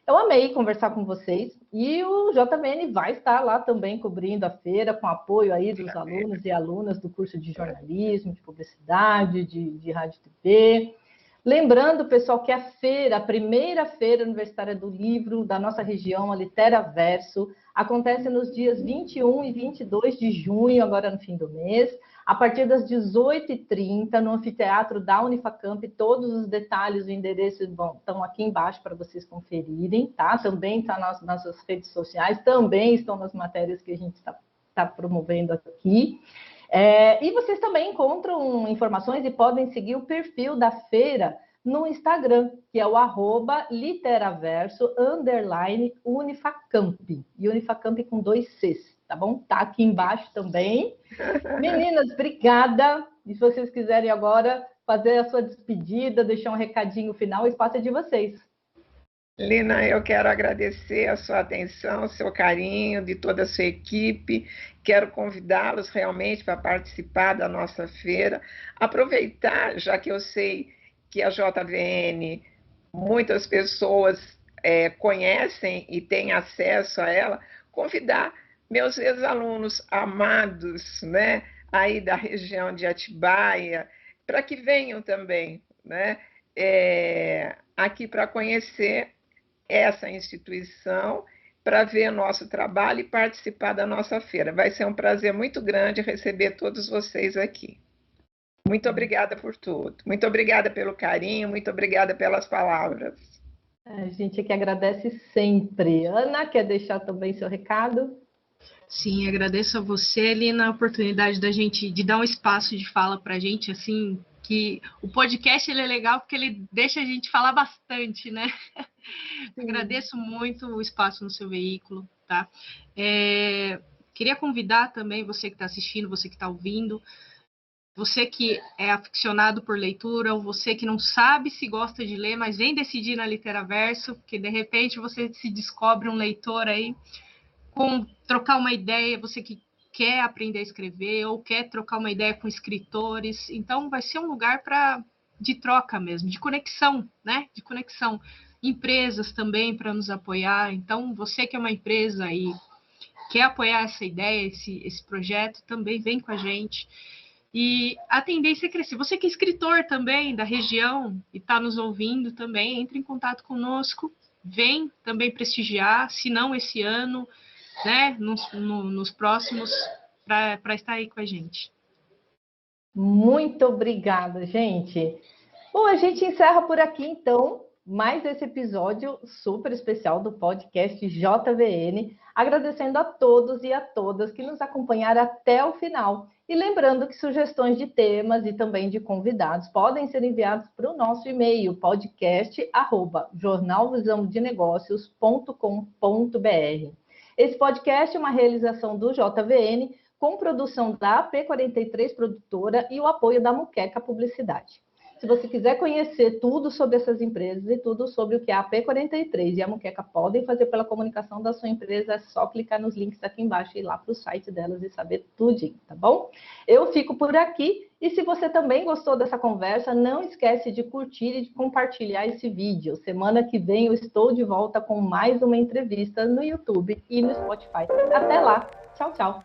[SPEAKER 1] Eu amei conversar com vocês e o JVN vai estar lá também cobrindo a feira com apoio aí dos alunos e alunas do curso de jornalismo, de publicidade, de rádio e TV. Lembrando, pessoal, que a feira, a primeira feira universitária do livro da nossa região, a Literaverso, acontece nos dias 21 e 22 de junho, agora no fim do mês, a partir das 18h30, no anfiteatro da Unifacamp. Todos os detalhes, o endereço estão aqui embaixo para vocês conferirem, tá? Também está nas nossas redes sociais, também estão nas matérias que a gente está promovendo aqui. E vocês também encontram informações e podem seguir o perfil da feira no Instagram, que é o @literaverso_Unifacamp. E Unifacamp com 2 Cs, tá bom? Tá aqui embaixo também. Meninas, obrigada. E se vocês quiserem agora fazer a sua despedida, deixar um recadinho final, o espaço é de vocês.
[SPEAKER 2] Lina, eu quero agradecer a sua atenção, o seu carinho, de toda a sua equipe. Quero convidá-los realmente para participar da nossa feira. Aproveitar, já que eu sei que a JVN, muitas pessoas conhecem e têm acesso a ela, convidar meus ex-alunos amados, né, aí da região de Atibaia, para que venham também, né, aqui para conhecer essa instituição, para ver nosso trabalho e participar da nossa feira. Vai ser um prazer muito grande receber todos vocês aqui. Muito obrigada por tudo. Muito obrigada pelo carinho, muito obrigada pelas palavras.
[SPEAKER 1] A gente que agradece sempre. Ana, quer deixar também seu recado?
[SPEAKER 3] Sim, agradeço a você, Lina, a oportunidade da gente de dar um espaço de fala para a gente, assim, que o podcast ele é legal porque ele deixa a gente falar bastante, né? Agradeço muito o espaço no seu veículo, tá? Queria convidar também você que está assistindo, você que está ouvindo, você que é aficionado por leitura, ou você que não sabe se gosta de ler, mas vem decidir na Literaverso, porque de repente você se descobre um leitor aí, trocar uma ideia, você que quer aprender a escrever ou quer trocar uma ideia com escritores. Então, vai ser um lugar de troca mesmo, de conexão, né? De conexão. Empresas também para nos apoiar. Então, você que é uma empresa e quer apoiar essa ideia, esse projeto, também vem com a gente. E a tendência é crescer. Você que é escritor também da região e está nos ouvindo também, entre em contato conosco. Vem também prestigiar, se não esse ano, né, nos próximos, para estar aí com a gente.
[SPEAKER 1] Muito obrigada, gente. Bom, a gente encerra por aqui, então, mais esse episódio super especial do podcast JVN, agradecendo a todos e a todas que nos acompanharam até o final. E lembrando que sugestões de temas e também de convidados podem ser enviados para o nosso e-mail, podcast@jornalvisãodenegócios.com.br. Esse podcast é uma realização do JVN, com produção da AP43 Produtora e o apoio da Muqueca Publicidade. Se você quiser conhecer tudo sobre essas empresas e tudo sobre o que a AP43 e a Muqueca podem fazer pela comunicação da sua empresa, é só clicar nos links aqui embaixo e ir lá para o site delas e saber tudinho, tá bom? Eu fico por aqui e se você também gostou dessa conversa, não esquece de curtir e de compartilhar esse vídeo. Semana que vem eu estou de volta com mais uma entrevista no YouTube e no Spotify. Até lá! Tchau, tchau!